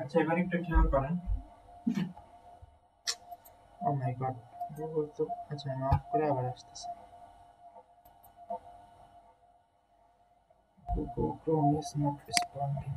আচ্ছা, এবার একটু খেয়াল করেন। ও মাই গড, গুগল তো, আচ্ছা আমি অফ করে আবার আসতেছি। Google Chrome is not responding.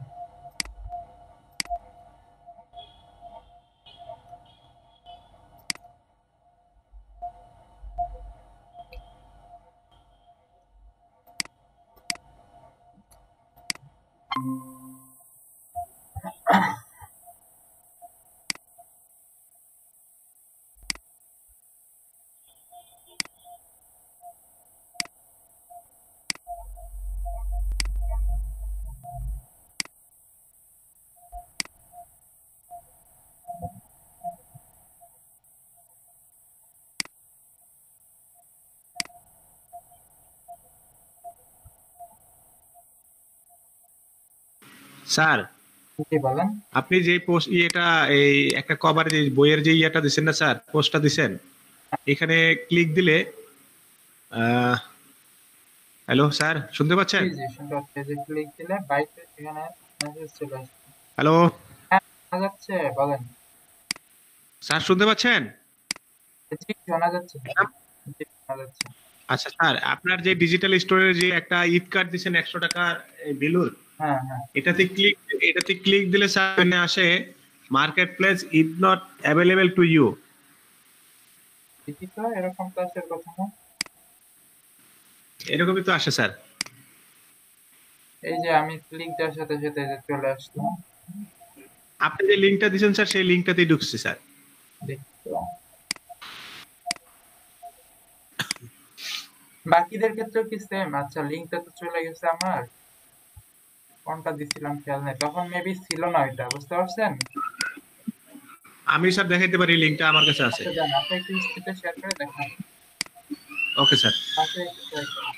Sir কি বলেন? আপনি যে পোস্ট ইয়েটা এই একটা কভারে যে বইয়ের যে ইয়েটা দিচ্ছেন না স্যার, পোস্টটা দিচ্ছেন, এখানে ক্লিক দিলে হ্যালো স্যার শুনতে পাচ্ছেন? জি জি, শুনতে পাচ্ছি। এই যে ক্লিক দিলে বাইকে সেখানে মেসেজ চলে আসবে। হ্যালো হ্যাঁ, শোনা যাচ্ছে, বলেন। স্যার শুনতে পাচ্ছেন? জি, শোনা যাচ্ছে। জি, শোনা যাচ্ছে। আচ্ছা স্যার, আপনার যে ডিজিটাল স্টোরের যে একটা ঈদ কার্ড দিচ্ছেন 100 টাকার ভ্যালুর, হ্যাঁ হ্যাঁ, এটাতে ক্লিক দিলে স্যার এখানে আসে market place is not available to you. দেখি তো, এরকম তো আসার কথা না। এরকমই তো আসে স্যার। এই যে আমি ক্লিক দেওয়ার সাথে সাথে এই যে চলে আসলো। আপনি যে লিংকটা দিয়েছেন স্যার সেই লিংকটাতেই ঢুকছি স্যার। দেখতো বাকিদের ক্ষেত্রেও কি সেম? আচ্ছা, লিঙ্কটা তো চলে গেছে আমার। কোনটা দিছিলাম খেয়াল নেই, তখন মেবি ছিল না ওইটা, বুঝতে পারছেন? আমি স্যার দেখাইতে পারি লিংকটা আমার কাছে আছে। আচ্ছা যান, আপনি একটু স্ক্রিনটা শেয়ার করে দেখান। Okay sir. পাশে একটু শেয়ার করুন।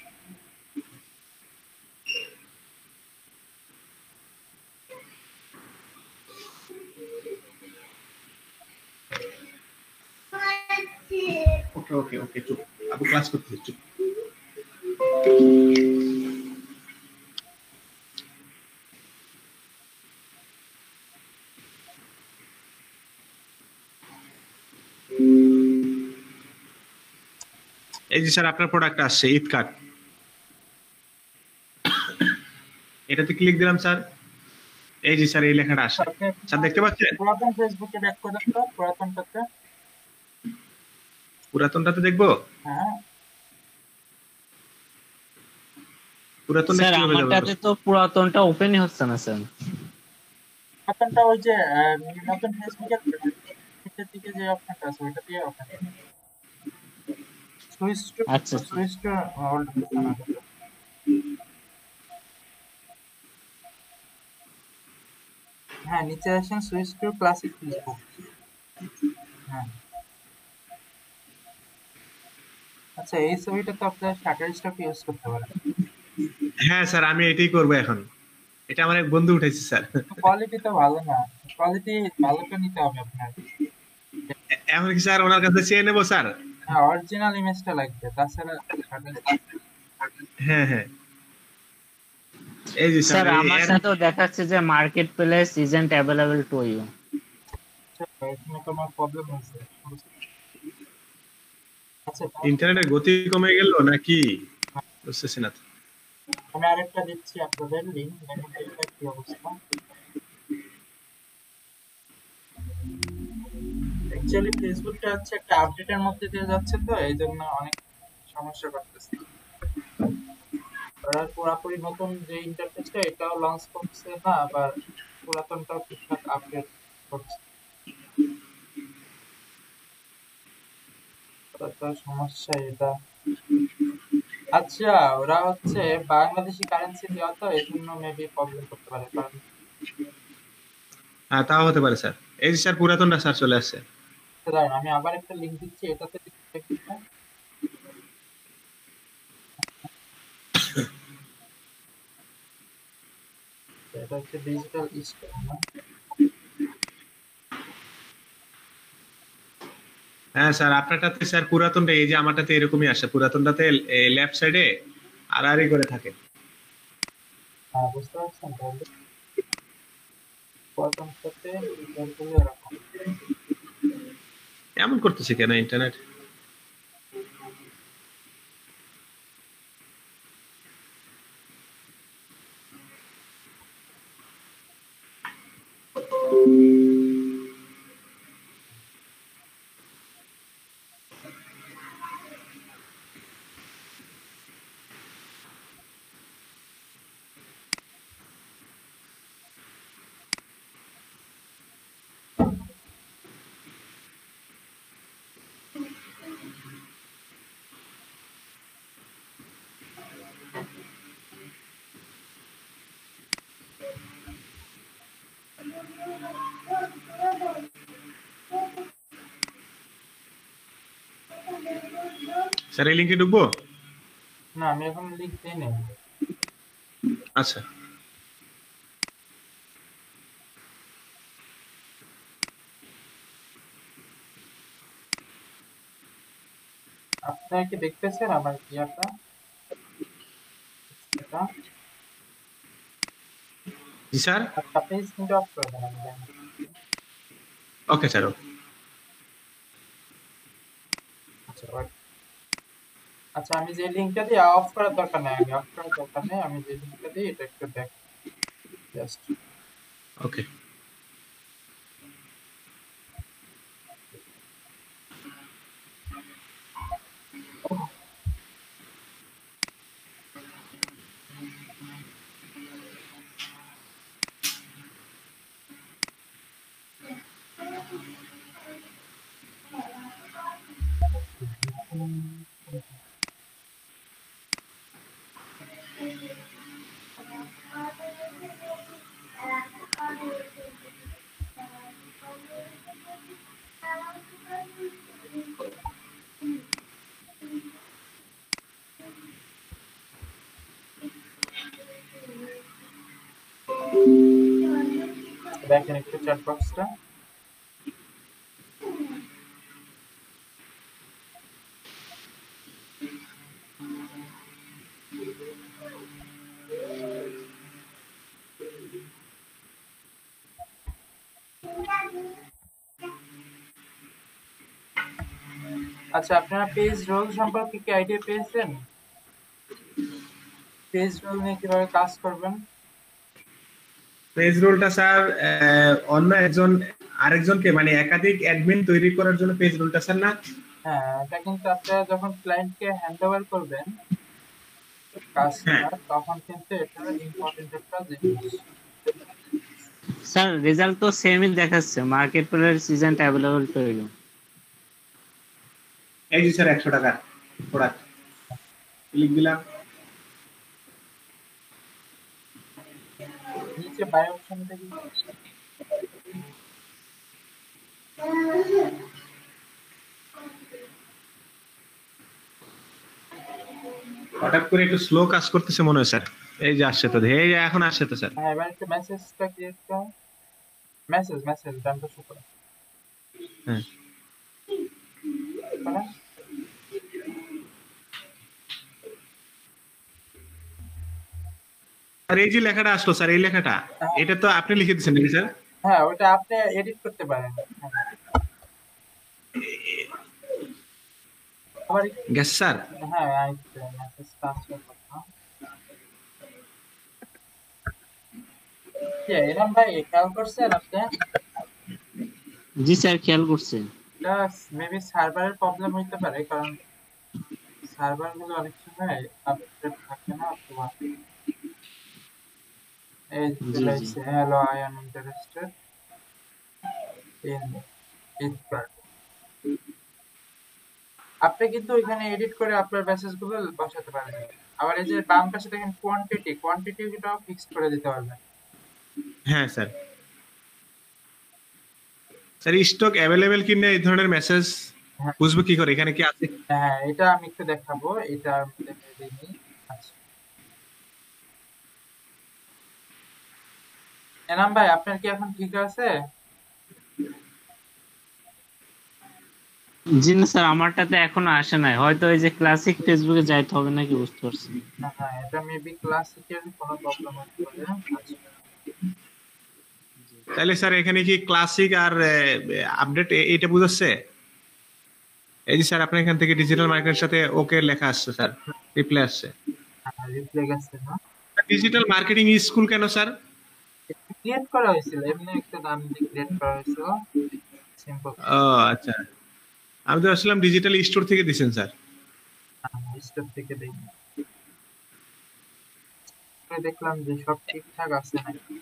ওকে ওকে ওকে চুপ, আপু ক্লাস করতে চুপ। এই যে স্যার আপনার প্রোডাক্ট আসছে ঈদ কার্ড, এটাতে ক্লিক দিলাম স্যার। এই যে স্যার এই লেখাটা আসছে, আপনি স্যার দেখতে পাচ্ছেন? পুরাতন ফেসবুকে ব্যাক করেন তো, পুরাতনটাতে। পুরাতনটাতে দেখবো? হ্যাঁ, পুরাতনটা স্যার কিভাবে যাবে? আমারটাতে তো পুরাতনটা ওপেনই হচ্ছে না স্যার। পুরাতনটা ওই যে নতুন ফেসবুকের নিচের দিকে যে অপশনটা আছে ওইটা দিয়ে ওপেন করুন। সুইচ টু আচ্ছা সুইচ টু ওল্ড ফেসবুক। হ্যাঁ, নিচে আসেন, সুইচ টু ক্লাসিক ফেসবুক। হ্যাঁ, আচ্ছা এই ছবিটা তো আপনার শাটার স্টক ইউজ করতে পারেন। হ্যাঁ স্যার আমি এটাই করবো এখন, এটা আমার এক বন্ধু উঠাইছে স্যার। কোয়ালিটি তো ভালো না, কোয়ালিটি ভালোটা নিতে হবে আপনার। এখন কি স্যার ওনার কাছে চেয়ে নেবো স্যার? হ্যাঁ, অরিজিনাল ইমেজটা লাগবে, তাছাড়া শাটার হ্যাঁ হ্যাঁ, এই যে স্যার স্যার আমার সাথেও দেখাচ্ছে যে market place isn't available to you. Stock এখানে তো আমার প্রবলেম হয়েছে। আচ্ছা ইন্টারনেটের গতি কমে গেল নাকি বুঝতেছি না তো। আমি আরেকটা দিচ্ছি আপনাদের লিংক, দেখেন তো এটা কি অবস্থা। অ্যাকচুয়ালি ফেসবুকটা হচ্ছে একটা আপডেটের মধ্যে দিয়ে যাচ্ছে, তো এই জন্য অনেক সমস্যা করতেছে। ওরা পুরাপুরি নতুন যে ইন্টারফেসটা এটাও লঞ্চ করছে না, আবার পুরাতনটাও ঠিকঠাক আপডেট করছে। তো সমস্যা এটা। আচ্ছা, ওরা হচ্ছে বাংলাদেশি কারেন্সি দেওয়া, তো এই জন্য মেবি প্রবলেম করতে পারে, কারণ হ্যাঁ তাও হতে পারে স্যার। এই যে স্যার পুরাতনটা স্যার চলে আসছে। দাঁড়ান আমি আবার একটা লিংক দিচ্ছি, এটাতে দেখবেন। এটা হচ্ছে ডিজিটাল স্টোর না? হ্যাঁ স্যার আপনারটাতে স্যার পুরাতনটা এই যে আমারটাতে এরকমই আসে, পুরাতনটাতে লেফট সাইডে আড়াআড়ি করে থাকে। হ্যাঁ, বুঝতে পারছেন তাহলে পুরাতনটাতে ডিটেলগুলো এরকম। এমন করতেছে কেন ইন্টারনেট? স্যার এই লিঙ্কে ঢুকবো? না, আমি এখন লিংক দিই নাই। আচ্ছা আপনারা কি দেখতেছেন আমার ইয়াটা? এটা জি স্যার। আপনি স্ক্রিনটা অফ করে দেন, আমি দেখাচ্ছি। Okay sir okay. আচ্ছা wait। আচ্ছা, আমি যে লিংকটা দিই অফ করার দরকার নাই, আমি অফ করার দরকার নেই, আমি যে লিংকটা দিই এটা একটু দেখ জাস্ট। ওকে দেখেন একটু চ্যাট বক্সটা। আচ্ছা, আপনারা পেজ রোল সম্পর্কে কি আইডিয়া পেয়েছেন? পেজ রোল নিয়ে কিভাবে কাজ করবেন? পেজ রোলটা স্যার অন্য আরেকজনকে মানে একাধিক অ্যাডমিন তৈরি করার জন্য পেজ রোলটা স্যার না? হ্যাঁ, এটা কিন্তু আপনারা যখন ক্লায়েন্টকে হ্যান্ড ওভার করবেন কাজটা, তখন কিন্তু এটা ইম্পর্টেন্ট একটা জিনিস। স্যার রেজাল্ট তো সেমই দেখাচ্ছে, মার্কেট প্লেস সিজন অ্যাভেলেবল পেয়ে গেল। এই যে স্যার 100 টাকা প্রোডাক্ট লিখ দিলাম। নিচে বাই অপশন থেকে হঠাৎ করে একটু স্লো কাজ করতেছে মনে হয় স্যার। এই যে আসছে তো, এই যে এখন আসছে তো স্যার। হ্যাঁ, এবার একটু মেসেজটা ক্রিয়েট করো। মেসেজ ডানটা শো করো। হ্যাঁ করো? আর এই যে লেখাটা আসলো স্যার, এই লেখাটা এটা তো আপনি লিখে দিয়েছেন নাকি স্যার? হ্যাঁ, ওটা আপনি এডিট করতে পারেন। হ্যাঁ। আবার গেছে স্যার? হ্যাঁ, আইতে মেসেজ ট্রান্সফার করো। কি এরকম ভাই খেয়াল করছেন আপনি? জি স্যার, খেয়াল করছে। এটা মেবি সার্ভারের প্রবলেম হইতে পারে, কারণ সার্ভার গুলো অনেক সময় আপডেট থাকে না। অথবা এই জি জি লাইছে hello I am interested in it part. আপনি কিন্তু ওইখানে এডিট করে আপনার মেসেজ গুলো বসাতে পারেন। আবার এই যে বাম পাশে দেখেন কোয়ান্টিটিটাও ফিক্সড করে দিতে পারবেন। হ্যাঁ স্যার। স্যার স্টক অ্যাভেলেবেল কিনা এই ধরনের মেসেজ হ্যাঁ, বুঝবো কি করে, এখানে কি আছে? হ্যাঁ, এটা আমি একটু দেখাবো। এটার মধ্যে দিইনি। আচ্ছা, এনাম ভাই আপনার কি এখন ঠিক আছে? জি না স্যার, আমারটাতে এখনো আসে নাই, হয়তো এই যে ক্লাসিক ফেসবুকে যাইতে হবে নাকি, বুঝতে পারছি। হ্যাঁ, এটা মেবি ক্লাসিকের কোনো প্রবলেম হতে পারে। আচ্ছা, তাহলে স্যার এখানে কি ক্লাসিক আর আপডেট এটা বুঝাচ্ছে? এই যে স্যার আপনার এখান থেকে ডিজিটাল মার্কেটের সাথে ওকে লেখা আসছে স্যার, রিপ্লাই আসছে। রিপ্লে গেছে না? ডিজিটাল মার্কেটিং স্কুল কেন স্যার? ক্রিয়েট করা হয়েছিল, এমনি একটা নাম দিয়ে ক্রিয়েট করা হয়েছিল। সিম্পল। ও আচ্ছা, আমি তো আসলাম ডিজিটাল স্টোর থেকে দিছেন স্যার। স্টোর থেকে দেখি, দেখলাম যে সব ঠিকঠাক আছে নাকি।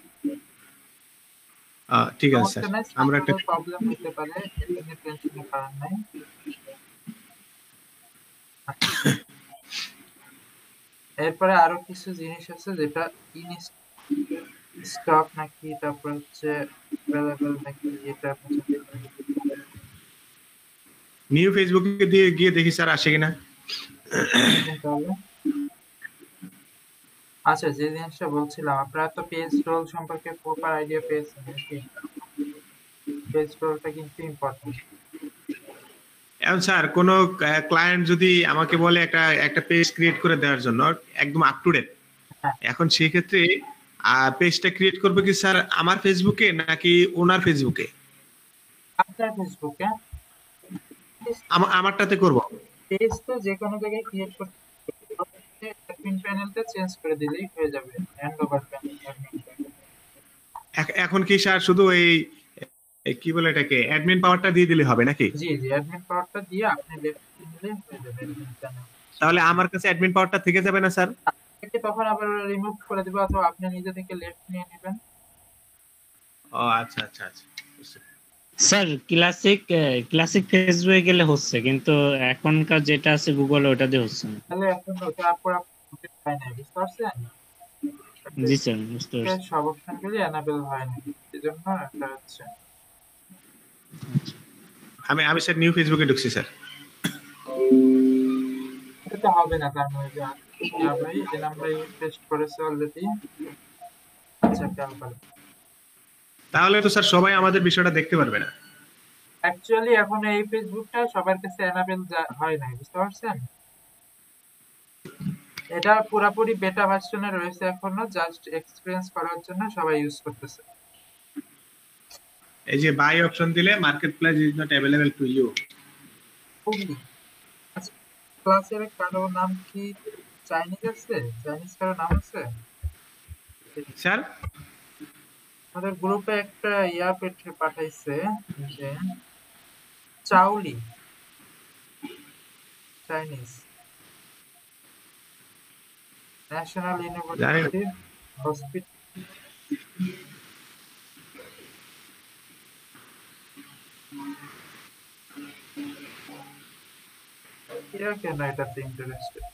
ঠিক আছে সমস্যা স্যার, নাই, আমরা একটা সার্ভারের প্রবলেম হতে পারে, এটা নিয়ে টেনশনের কারণ নাই। এরপরে আরো কিছু জিনিস আছে, যেটা ইন স্টক নাকি, তারপর হচ্ছে অ্যাভেলেবল নাকি, এটা আপনি চেক করে নিতে নিউ ফেসবুকে দিয়ে গিয়ে দেখি স্যার আসে কিনা। পারবেন। আচ্ছা, যে জিনিসটা বলছিলাম, আপনারা তো পেজ রোল সম্পর্কে প্রপার আইডিয়া পেয়েছেন নাকি? পেজ রোলটা কিন্তু ইম্পর্টেন্ট। এখন স্যার কোনো ক্লায়েন্ট যদি আমাকে বলে একটা একটা পেজ ক্রিয়েট করে দেওয়ার জন্য একদম আপ টু ডেট, হ্যাঁ, এখন সেই ক্ষেত্রে পেজটা ক্রিয়েট করবে কি স্যার আমার ফেসবুকে নাকি ওনার ফেসবুকে? আপনার ফেসবুকে আমারটাতে করব? পেজ তো যে কোনো জায়গায় ক্রিয়েট করতে, অ্যাডমিন প্যানেলটা চেঞ্জ করে দিলেই হয়ে যাবে। Hand over panel, admin panel. এখন কি স্যার শুধু কি বলে এটাকে অ্যাডমিন পাওয়ারটা দিয়ে দিলে হবে নাকি? জি, অ্যাডমিন পাওয়ারটা দিয়ে আপনি লেফট নিলে হয়ে যাবে অ্যাডমিন প্যানেল। তাহলে আমার কাছে অ্যাডমিন পাওয়ারটা থেকে যাবে না স্যার? আপনাকে তখন আবার রিমুভ করে দিবে, অথবা আপনি নিজে থেকে লেফট নিয়ে নেবেন। ও আচ্ছা আচ্ছা আচ্ছা, বুঝতে পেরেছি। স্যার ক্লাসিক ফেসবুকে গেলে হচ্ছে, কিন্তু এখনকার যেটা আছে গুগলে ওটা দিয়ে হচ্ছে না। তাহলে এখন ওটা আপনার হয় না, বুঝতে পারছেন? জি স্যার, বুঝতে পারছি। সব অপশনগুলি এনাবেল হয় না, এই জন্য এটা হচ্ছে। আমি স্যার নিউ ফেসবুকে ঢুকছি স্যার। এটা হবে না, কারণ ওই যে ভাই যে নাম্বার পেস্ট করেছে অলরেডি। আচ্ছা, খেয়াল করেন। তাহলে তো স্যার সবাই আমাদের বিষয়টা দেখতে পারবে না। অ্যাকচুয়ালি এখন এই ফেসবুকটা সবার কাছে এনাবেল হয় না, বুঝতে পারছেন? এটা পুরোপুরি বেটা ভার্সনে রয়েছে এখনো, জাস্ট এক্সপেরিয়েন্স করার জন্য সবাই ইউজ করতেছে। এই যে বাই অপশন দিলে market place is not available to you. খুবই। আচ্ছা, ক্লাসের কারো নাম কি চাইনিজ আছে? চাইনিজ কারো নাম আছে? স্যার আমাদের গ্রুপে একটা পাঠাইছে যে চাউলি, চাইনিজ, ন্যাশনাল জানি না। University hospital. এরা কেন এটাতে ইন্টারেস্টেড?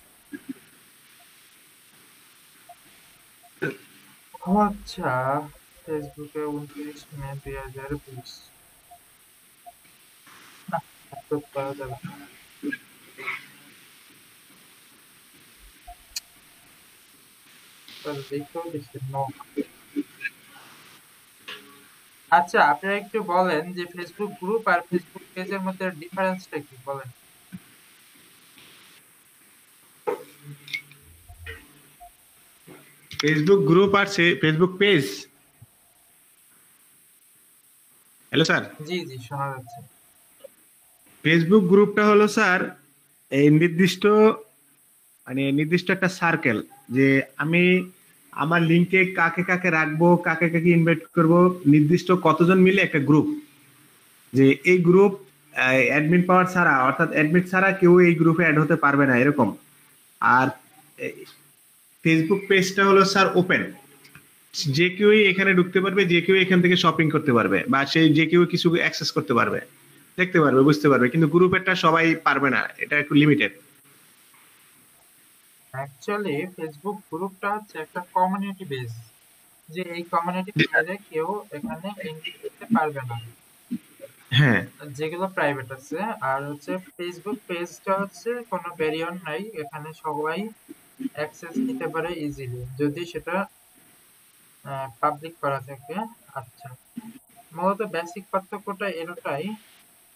আচ্ছা, ফেসবুকে 29 মে 2020। না, আপলোড করা যাবে না। দেখেও দিচ্ছে নো। আচ্ছা, আপনারা একটু বলেন যে ফেসবুক গ্রুপ আর ফেসবুক পেজের মধ্যে ডিফারেন্সটা কি বলেন? ফেসবুক গ্রুপ আর ফেসবুক পেজ। হ্যালো স্যার, জি জি, শোনা যাচ্ছে। ফেসবুক গ্রুপটা হলো স্যার এই নির্দিষ্ট একটা সার্কেল, যে আমি আমার লিংকে কাকে কাকে রাখবো, কাকে কাকে ইনভাইট করব, নির্দিষ্ট কতজন মিলে একটা গ্রুপ, যে এই গ্রুপ অ্যাডমিন পাওয়ার ছাড়া, অর্থাৎ অ্যাডমিন ছাড়া কেউ এই গ্রুপে অ্যাড হতে পারবে না, এরকম। আর ফেসবুক পেজটা হলো স্যার ওপেন, যে কেউই এখানে ঢুকতে পারবে, যে কেউ এখান থেকে শপিং করতে পারবে, বা সেই যে কেউ কিছু অ্যাক্সেস করতে পারবে, দেখতে পারবে, বুঝতে পারবে, কিন্তু গ্রুপেরটা সবাই পারবে না, এটা একটু লিমিটেড। অ্যাকচুয়ালি ফেসবুক গ্রুপটা হচ্ছে একটা কমিউনিটি বেস, যে এই কমিউনিটির বাইরে কেউ এখানে এন্ট্রি করতে পারবে না, হ্যাঁ যেগুলো প্রাইভেট আছে। আর হচ্ছে ফেসবুক পেজটা হচ্ছে কোনো ব্যারিয়ার নাই, এখানে সবাই অ্যাক্সেস নিতে পারে ইজিলি, যদি সেটা পাবলিক করা থাকে। আচ্ছা, মূলত বেসিক পার্থক্যটা এটাই।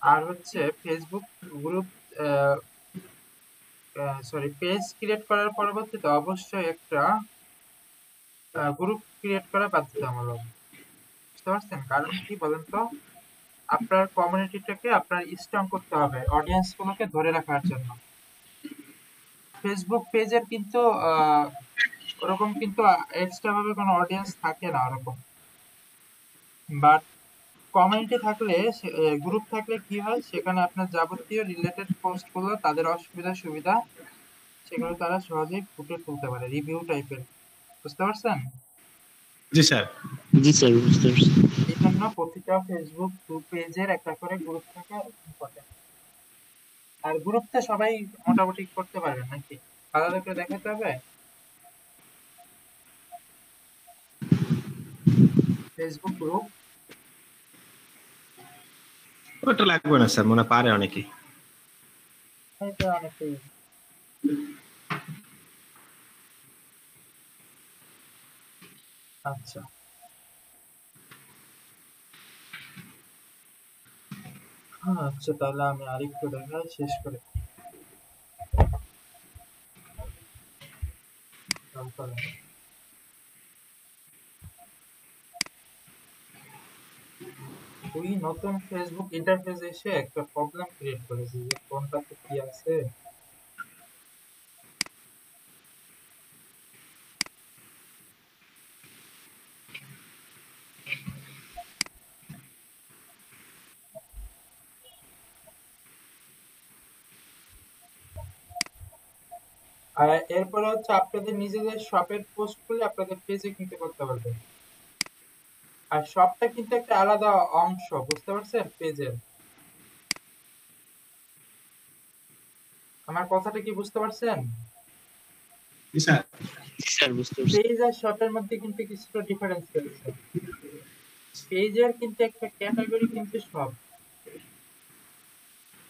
আর হচ্ছে Facebook group, sorry, page create করার পরবর্তীতে অবশ্যই একটা গ্রুপ ক্রিয়েট করা বাধ্যতামূলক, বুঝতে পারছেন? কারণ কি বলেন তো, আপনার কমিউনিটিটাকে আপনার স্ট্রং করতে হবে অডিয়েন্স গুলোকে ধরে রাখার জন্য। ফেসবুক পেজের কিন্তু ওরকম কিন্তু এক্সট্রা ভাবে কোনো অডিয়েন্স থাকে না ওরকম, বাট কমিউনিটি থাকলে, গ্রুপ থাকলে কি হয়, সেখানে আপনার যাবতীয় রিলেটেড পোস্ট গুলো, তাদের অসুবিধা সুবিধা, সেগুলো তারা সহজেই ফুটে তুলতে পারে, রিভিউ টাইপের, বুঝতে পারছেন? জি স্যার। জি স্যার, বুঝতে পারছি। এই জন্য প্রতিটা ফেসবুক গ্রুপ পেজের একটা করে গ্রুপ থাকা ইম্পর্টেন্ট। আর গ্রুপটা সবাই মোটামুটি করতে পারবে নাকি, আলাদা করে দেখাতে হবে? ফেসবুক গ্রুপ ওটা লাগবে না স্যার, মনে হয় পারে অনেকেই। এটা অনেকেই। আচ্ছা, আচ্ছা, তাহলে আমি আরেকটু দেখাই শেষ করে। তারপরে ওই নতুন ফেসবুক ইন্টারফেস এসে একটা প্রবলেম ক্রিয়েট করেছে, যে কোনটাতে কি আছে। আর এরপরে হচ্ছে আপনাদের নিজেদের শপের পোস্ট গুলো আপনাদের পেজে কিন্তু করতে পারবেন। আর শপটা কিন্তু একটা আলাদা অংশ, বুঝতে পারছেন পেজের? আমার কথাটা কি বুঝতে পারছেন? জি স্যার। জি স্যার, বুঝতে পারছি। পেজ আর শপের মধ্যে কিন্তু কিছুটা ডিফারেন্স রয়েছে। পেজের কিন্তু একটা ক্যাটাগরি কিন্তু শপ,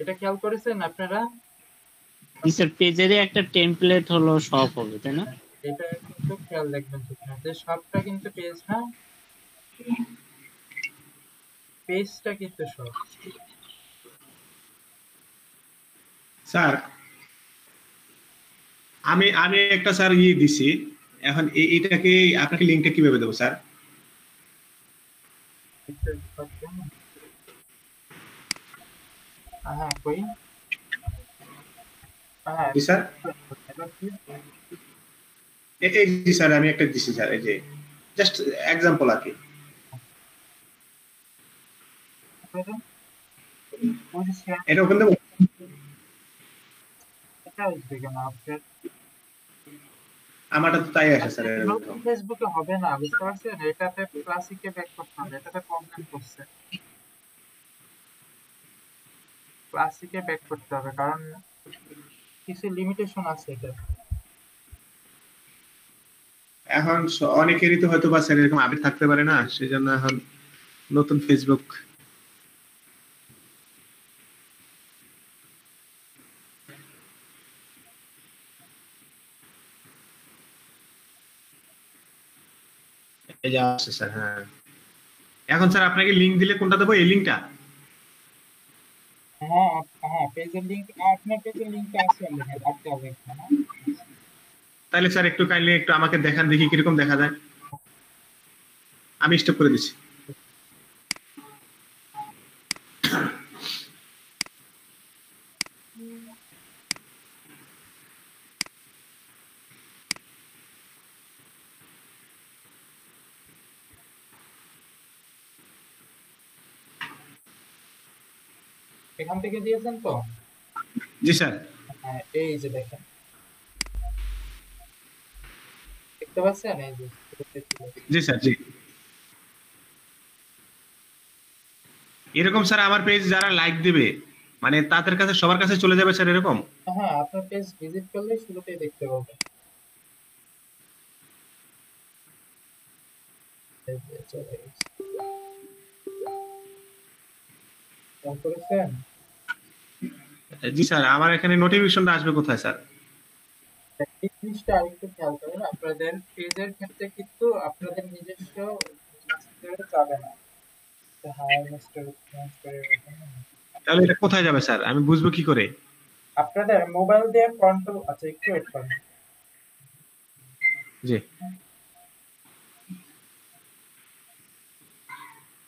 এটা খেয়াল করেছেন আপনারা? জি স্যার, পেজেরই একটা টেমপ্লেট হলো সব হবে, তাই না? এটা কিন্তু খেয়াল রাখবেন ঠিক না, যে শপটা কিন্তু পেজ না, পেজটা কিন্তু শপ। স্যার আমি আমি একটা স্যার দিছি, এখন এটাকে আপনাকে লিংকটা কিভাবে দেবো স্যার? হ্যাঁ কই, হ্যাঁ জি স্যার। এটা কি? এই জি স্যার, আমি একটা দিছি স্যার, এই যে জাস্ট এক্সাম্পল আর কি। এটা বুঝেছি, এটা ওখান দেবো? এটা আসবে কেন আপনার? আমারটা তো তাই আসে স্যার আপনার নতুন এরকম। ফেসবুকে হবে না, বুঝতে পারছেন? এটাতে ক্লাসিকে ব্যাক করতে হবে, এটাতে প্রবলেম করছে। ক্লাসিকে ব্যাক করতে হবে, কারণ কিছু লিমিটেশন আছে এটা। এখন অনেকেরই তো হয়তো বা স্যার এরকম আপডেট থাকতে পারে না, সেই জন্য এখন নতুন ফেসবুক। এই যে আসছে স্যার, হ্যাঁ। এখন স্যার আপনাকে লিংক দিলে কোনটা দেবো, এই লিংকটা? হ্যাঁ হ্যাঁ, পেজের লিংক, আপনার পেজের লিংকটা আছে অলরেডি, রাখতে হবে একটা না? তাহলে স্যার একটু কাইন্ডলি একটু আমাকে দেখান, দেখি কিরকম দেখা যায়। আমি স্টপ করে দিচ্ছি। এখান থেকে দিয়েছেন তো? জি স্যার। হ্যাঁ, এই যে দেখেন, দেখতে পাচ্ছেন? এই যে জি স্যার, জি। এরকম স্যার আমার পেজ যারা লাইক দিবে, মানে তাদের কাছে সবার কাছে চলে যাবে স্যার এরকম? হ্যাঁ, আপনার পেজ ভিজিট করলে শুরুতেই দেখতে পাবেন। এই যে চলে গেছে। খেয়াল করেছেন? জি স্যার, আমার এখানে নোটিফিকেশনটা আসবে কোথায় স্যার? এই জিনিসটা আরেকটু খেয়াল করেন, আপনাদের পেজের ক্ষেত্রে কিন্তু আপনাদের নিজস্ব স্টোরেজ যাবে না। হাই স্টোরেজ করে রাখেন না। তাহলে এটা কোথায় যাবে স্যার, আমি বুঝবো কি করে? আপনাদের মোবাইল দিয়ে কন্ট্রোল, আচ্ছা একটু ওয়েট করেন। জি।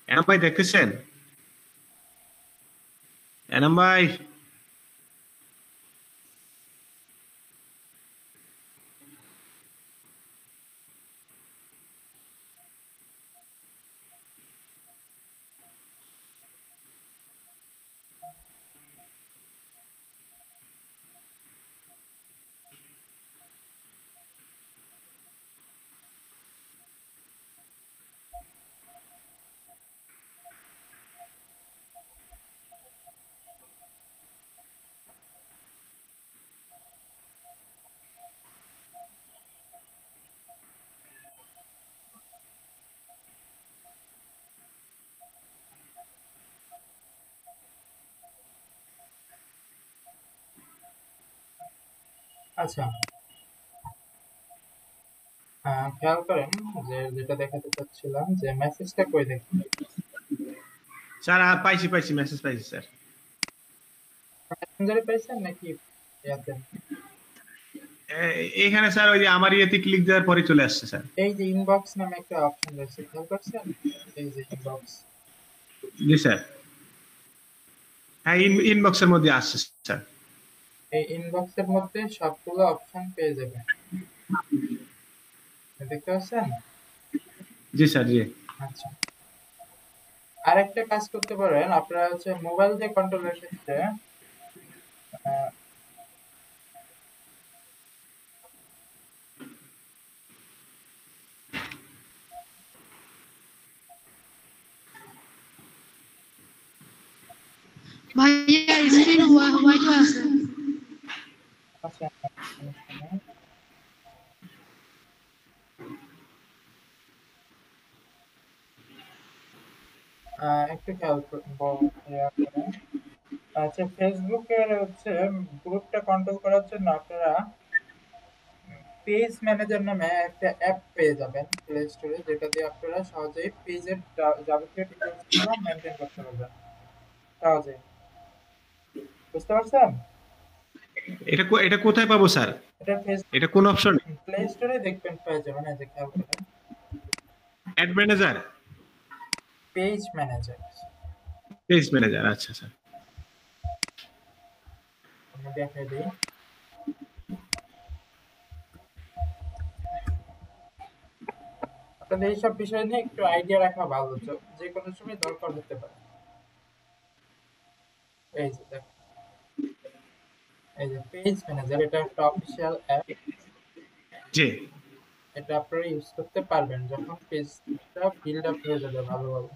এনাম ভাই দেখতেছেন? এনাম ভাই? আচ্ছা, খেয়াল করেন যে যেটা দেখাতে চাচ্ছিলাম, যে মেসেজটা কই দেখুন। স্যার পাইছি পাইছি, মেসেজ পাইছি স্যার। মেসেঞ্জারে পাইছেন নাকি ইয়াতে? এখানে স্যার ওই যে আমার ইয়েতে ক্লিক দেওয়ার পরে চলে আসছে স্যার। এই যে ইনবক্স নামে একটা অপশন রয়েছে, খেয়াল করছেন? এই যে ইনবক্স, জি স্যার, হ্যাঁ ইনবক্সের মধ্যে আসছে স্যার। এই ইনবক্সের মধ্যে সবগুলো অপশন পেয়ে যাবেন, দেখতে পাচ্ছেন? জি স্যার, জি। আচ্ছা, আরেকটা কাজ করতে পারেন আপনারা, হচ্ছে মোবাইল দিয়ে কন্ট্রোলের ক্ষেত্রে আহ, ভাইয়া স্ক্রিন হোয়াইট আছে। আচ্ছা, সমস্যা নেই। একটু খেয়াল করেন। আচ্ছা, ফেসবুকের হচ্ছে গ্রুপটা কন্ট্রোল করার জন্য আপনারা পেজ ম্যানেজার নামে একটা অ্যাপ পেয়ে যাবেন প্লে স্টোরে, যেটা দিয়ে আপনারা সহজেই পেজের যাবতীয় ডিটেলস গুলো মেনটেন করতে পারবেন সহজেই। বুঝতে পারছেন? এটা কোথায় পাবো স্যার? এটা এটা কোন অপশন? প্লে স্টোরে দেখবেন পেয়ে যাবেন, এই যে খেয়াল করেন, add manager, page manager. Page manager, আচ্ছা স্যার। আমি দেখাই দিই। আপনাদের এইসব বিষয় নিয়ে একটু আইডিয়া রাখা ভালো, যে কোনো সময় দরকার হতে পারে। এই যে দেখেন, এই যে পেজ ম্যানেজার, এটা একটা অফিসিয়াল অ্যাপ। জি। এটা আপনারা ইউজ করতে পারবেন যখন পেজটা বিল্ড আপ হয়ে যাবে ভালোভাবে।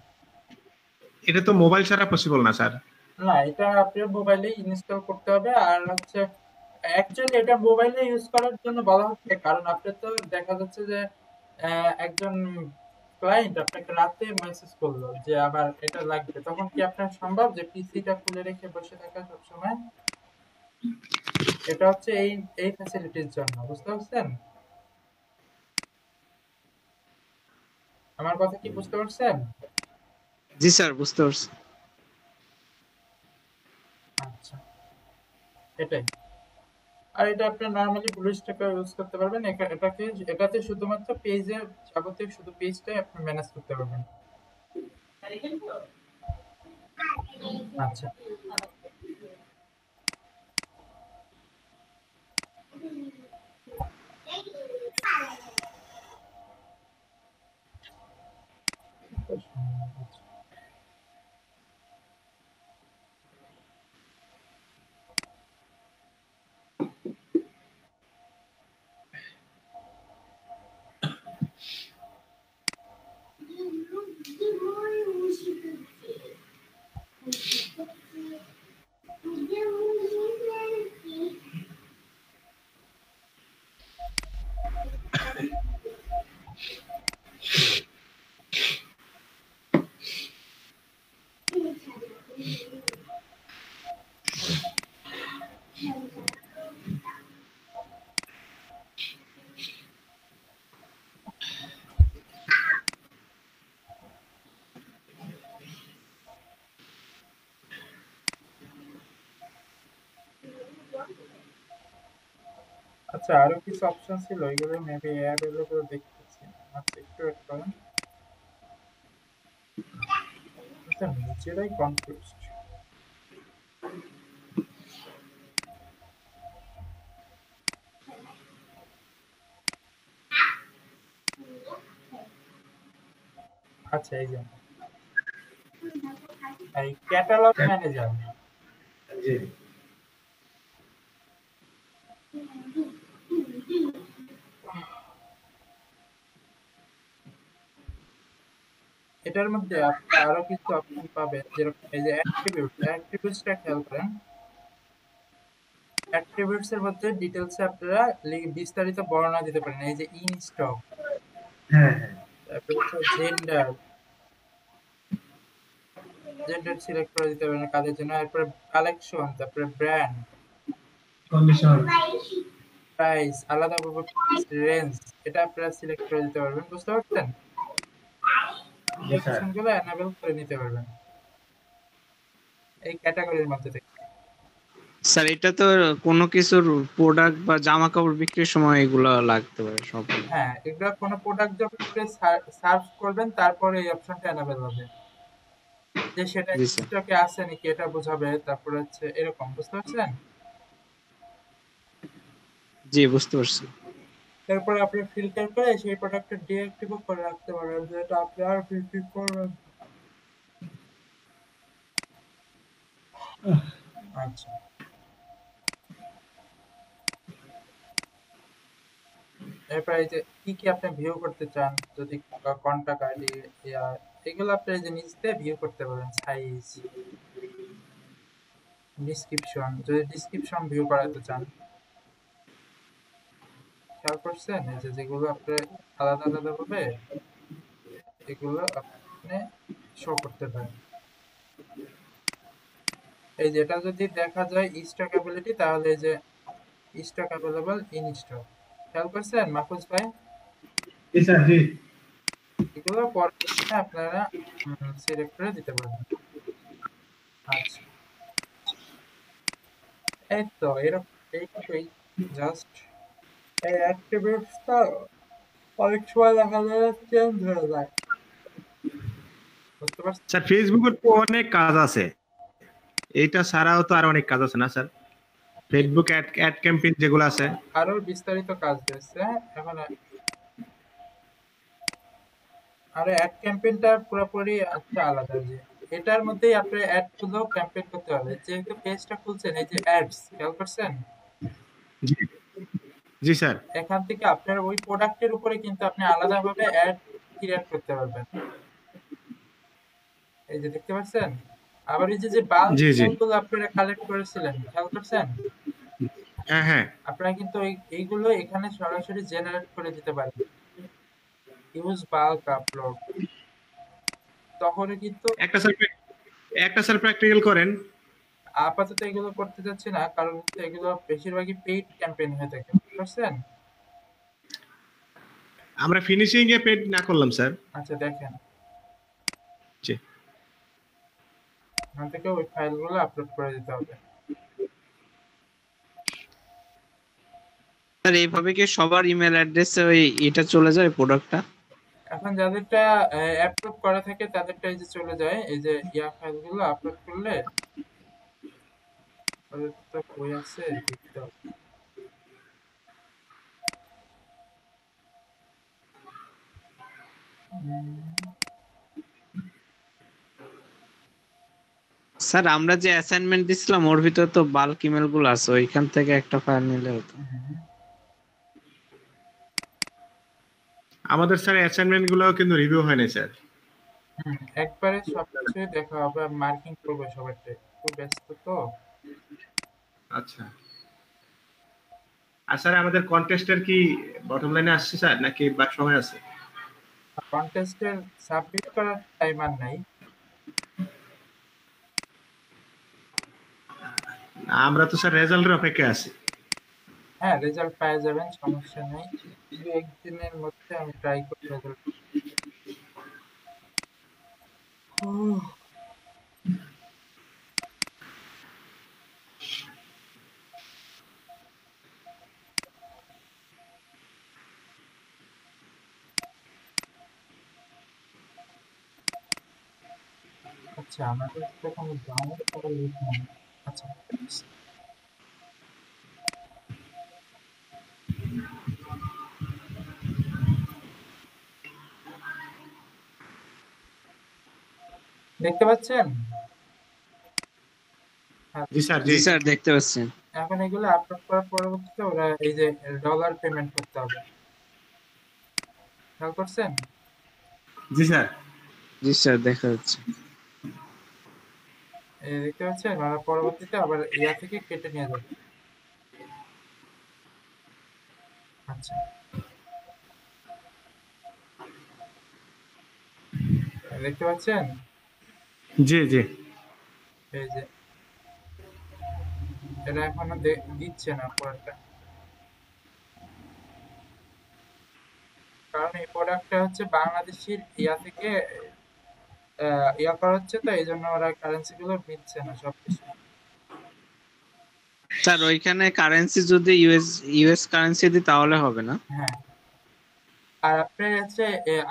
এটা তো মোবাইল ছাড়া পসিবল না স্যার। না, এটা আপনার মোবাইলে ইনস্টল করতে হবে। আর হচ্ছে অ্যাকচুয়ালি এটা মোবাইলে ইউজ করার জন্য বলা হচ্ছে, কারণ আপনার তো দেখা যাচ্ছে যে একজন ক্লায়েন্ট আপনাকে রাতে মেসেজ করলো যে আবার এটা লাগবে, তখন কি আপনার সম্ভব যে পিসিটা খুলে রেখে বসে থাকা সবসময়? এটা হচ্ছে এই ফ্যাসিলিটির জন্য, বুঝতে পারছেন? আমার কথা কি বুঝতে পারছেন? জি স্যার, বুঝতে পারছি। আচ্ছা, এটাই। আর এটা আপনি নরমালি ব্লুস্ট্যাক ইউজ করতে পারবেন। এটাতে শুধুমাত্র পেজের যাবতীয় শুধু পেজটাই আপনি ম্যানেজ করতে পারবেন। আচ্ছা, আচ্ছা, আরো কিছু অপশন ছিল, এগুলো মেবি অ্যাভেলেবল দেখতেছি। আচ্ছা, একটু ওয়েট করেন। আচ্ছা, নিজেরাই কনফিউজড। আচ্ছা, এই যে এই ক্যাটালগ ম্যানেজার, জি। এটার মধ্যে আপনারা আরো কিছু অপশন পাবেন, যেরকম এই যে অ্যাট্রিবিউটসটা খেয়াল করেন। অ্যাট্রিবিউটস এর মধ্যে ডিটেইলসে আপনারা বিস্তারিত বর্ণনা দিতে পারেন। এই যে ইন স্টক, হ্যাঁ হ্যাঁ। তারপরে হচ্ছে জেন্ডার, জেন্ডার সিলেক্ট করে দিতে পারেন কাদের জন্য। তারপরে কালেকশন, তারপরে ব্র্যান্ড, কন্ডিশন। প্রাইস, আলাদাভাবে প্রাইস রেঞ্জ, এটা আপনারা সিলেক্ট করে দিতে পারবেন। বুঝতে পারছেন? এই অপশনগুলো এনাবেল করে নিতে পারবেন এই ক্যাটাগরির মধ্যে থেকে। স্যার এটা তো কোনো কিছুর প্রোডাক্ট বা জামা কাপড় বিক্রির সময় এগুলো লাগতে পারে সব। হ্যাঁ, এগুলো কোনো প্রোডাক্ট যখন আপনি সার্চ করবেন তারপরে এই অপশনটা এনাবেল হবে, যে সেটা জি স্যার। স্টকে আছে নাকি এটা বোঝাবে। তারপরে হচ্ছে এরকম, বুঝতে পারছেন? জি, বুঝতে পারছি। তারপরে আপনি ফিল্টার করে সেই প্রোডাক্টটা ডিঅ্যাক্টিভ করে রাখতে পারবেন, যেটা আপনি আর বিক্রি করবেন। আচ্ছা, এরপরে এই যে কি কি আপনি ভিউ করতে চান, যদি কন্টাক্ট আইডি, এগুলো আপনি এই যে নিচে ভিউ করতে পারেন। সাইজ, ডিসক্রিপশন, যদি ডিসক্রিপশন ভিউ করাতে চান, খেয়াল করছেন এই যে যেগুলো আপনার আলাদা আলাদা ভাবে এগুলো আপনি শো করতে পারেন। এই যে এটা যদি দেখা যায় স্টক অ্যাবিলিটি, তাহলে এই যে স্টক অ্যাভেলেবল ইন স্টক, খেয়াল করছেন মাহফুজ ভাই? জি স্যার, জি। এগুলো পরে আপনারা সিলেক্ট করে দিতে পারবেন। আচ্ছা, এই তো এরকম, এইটুকুই জাস্ট। এই অ্যাট্রিবিউটসটা অনেক সময় দেখা যায় চেঞ্জ হয়ে যায়, বুঝতে পারছেন? স্যার ফেসবুকের তো অনেক কাজ আছে, এইটা ছাড়াও তো আর অনেক কাজ আছে না sir? Facebook ad ad campaign যেগুলো আছে। আরো বিস্তারিত কাজ রয়েছে এখন। আর অ্যাড ক্যাম্পেইনটা পুরোপুরি একটা আলাদা, যে এটার মধ্যেই আপনি অ্যাড গুলো ক্যাম্পেইন করতে হবে। যেহেতু পেজটা খুলছেন, এই যে অ্যাডস, খেয়াল করছেন? জি, জি স্যার। এখান থেকে আপনার ওই প্রোডাক্টের উপরে কিন্তু আপনি আলাদাভাবে অ্যাড ক্রিয়েট করতে পারবেন। এই যে দেখতে পাচ্ছেন? আবার এই যে যে বাল্ক জি, জি। সেলগুলো আপনারা কালেক্ট করেছিলেন, খেয়াল করছেন? হ্যাঁ, হ্যাঁ। আপনারা কিন্তু এইগুলো এখানে সরাসরি জেনারেট করে দিতে পারেন। ইউজ বাল্ক আপলোড, তখন কিন্তু একটা স্যার প্র্যাকটিক্যাল করেন। আপাতত এগুলো করতে যাচ্ছি না, কারণ হচ্ছে এগুলো বেশিরভাগই পেইড ক্যাম্পেইন হয়ে থাকে, বুঝতে পারছেন? আমরা ফিনিশিং এ পেড না করলাম স্যার। আচ্ছা দেখেন, জি এখান থেকে ওই ফাইলগুলো আপলোড করে দিতে হবে। স্যার এইভাবে কি সবার ইমেল অ্যাড্রেসে ওই এটা চলে যায় প্রোডাক্টটা? এখন যাদেরটা অ্যাপ্রুভ করা থাকে তাদেরটা এই যে চলে যায়, এই যে ফাইলগুলো আপলোড করলে ওদের তো বই আছে দেখতে হবে। স্যার আমরা যে অ্যাসাইনমেন্ট দিছিলাম ওর ভিতরে তো বাল্ক ইমেল গুলো আছে, ওইখান থেকে একটা ফাইল নিলে হতো। আমাদের স্যার অ্যাসাইনমেন্ট গুলোও কিন্তু রিভিউ হয় নাই স্যার। একবারে সবকিছু দেখা হবে, মার্কিং করবে সবারটা, একটু ব্যস্ত তো। আচ্ছা। আর স্যার আমাদের কন্টেস্টের কি বটম লাইনে আসছে স্যার, নাকি বাকি সময় আছে? কন্টেস্টের সাবমিট করার টাইম আর নাই। আমরা তো স্যার রেজাল্টের অপেক্ষায় আছি। হ্যাঁ, রেজাল্ট পেয়ে যাবেন, সমস্যা নেই। দু একদিনের মধ্যে আমি ট্রাই করি রেজাল্ট। আচ্ছা, আমাদের তো কোনো ডাউনলোড করার লিঙ্ক নেই। আচ্ছা, দেখতে পাচ্ছেন? জি স্যার, জি জি। স্যার দেখতে পাচ্ছি। এখন এগুলো আপলোড করার পরবর্তীতে ওরা এই যে ডলার পেমেন্ট করতে হবে, খেয়াল করছেন? জি স্যার। জি স্যার দেখা যাচ্ছে। এই দেখতে পাচ্ছেন, ওরা পরবর্তীতে আবার থেকে কেটে নিয়ে যাবে। আচ্ছা, দেখতে পাচ্ছেন? জি, জি। এই যে এটা এখনো দিচ্ছে না পুরোটা, কারণ এই প্রোডাক্টটা হচ্ছে বাংলাদেশের থেকে করা হচ্ছে, তো এই জন্য ওরা কারেন্সি গুলো নিচ্ছে না সবকিছু। স্যার ওইখানে কারেন্সি যদি ইউএস কারেন্সি দিই তাহলে হবে না? হ্যাঁ, আর আপনার হচ্ছে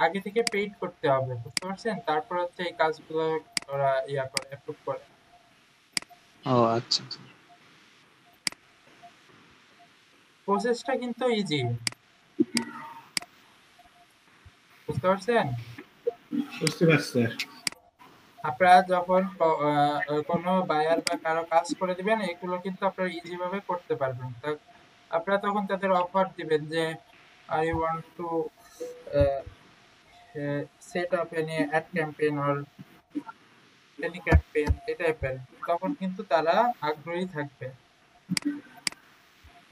আগে থেকে পেইড করতে হবে, বুঝতে পারছেন? তারপর হচ্ছে এই কাজগুলো ওরা করে, অ্যাপ্রুভ করে। ও আচ্ছা। প্রসেসটা কিন্তু ইজি, বুঝতে পারছেন? বুঝতে পারছি স্যার। আপনারা যখন কোনো বায়ার বা কারো কাজ করে দিবেন, এগুলো কিন্তু আপনারা ইজি ভাবে করতে পারবেন। আপনারা তখন তাদের অফার দিবেন যে I want to set up any ad campaign or any campaign এই টাইপের, তখন কিন্তু তারা আগ্রহী থাকবে।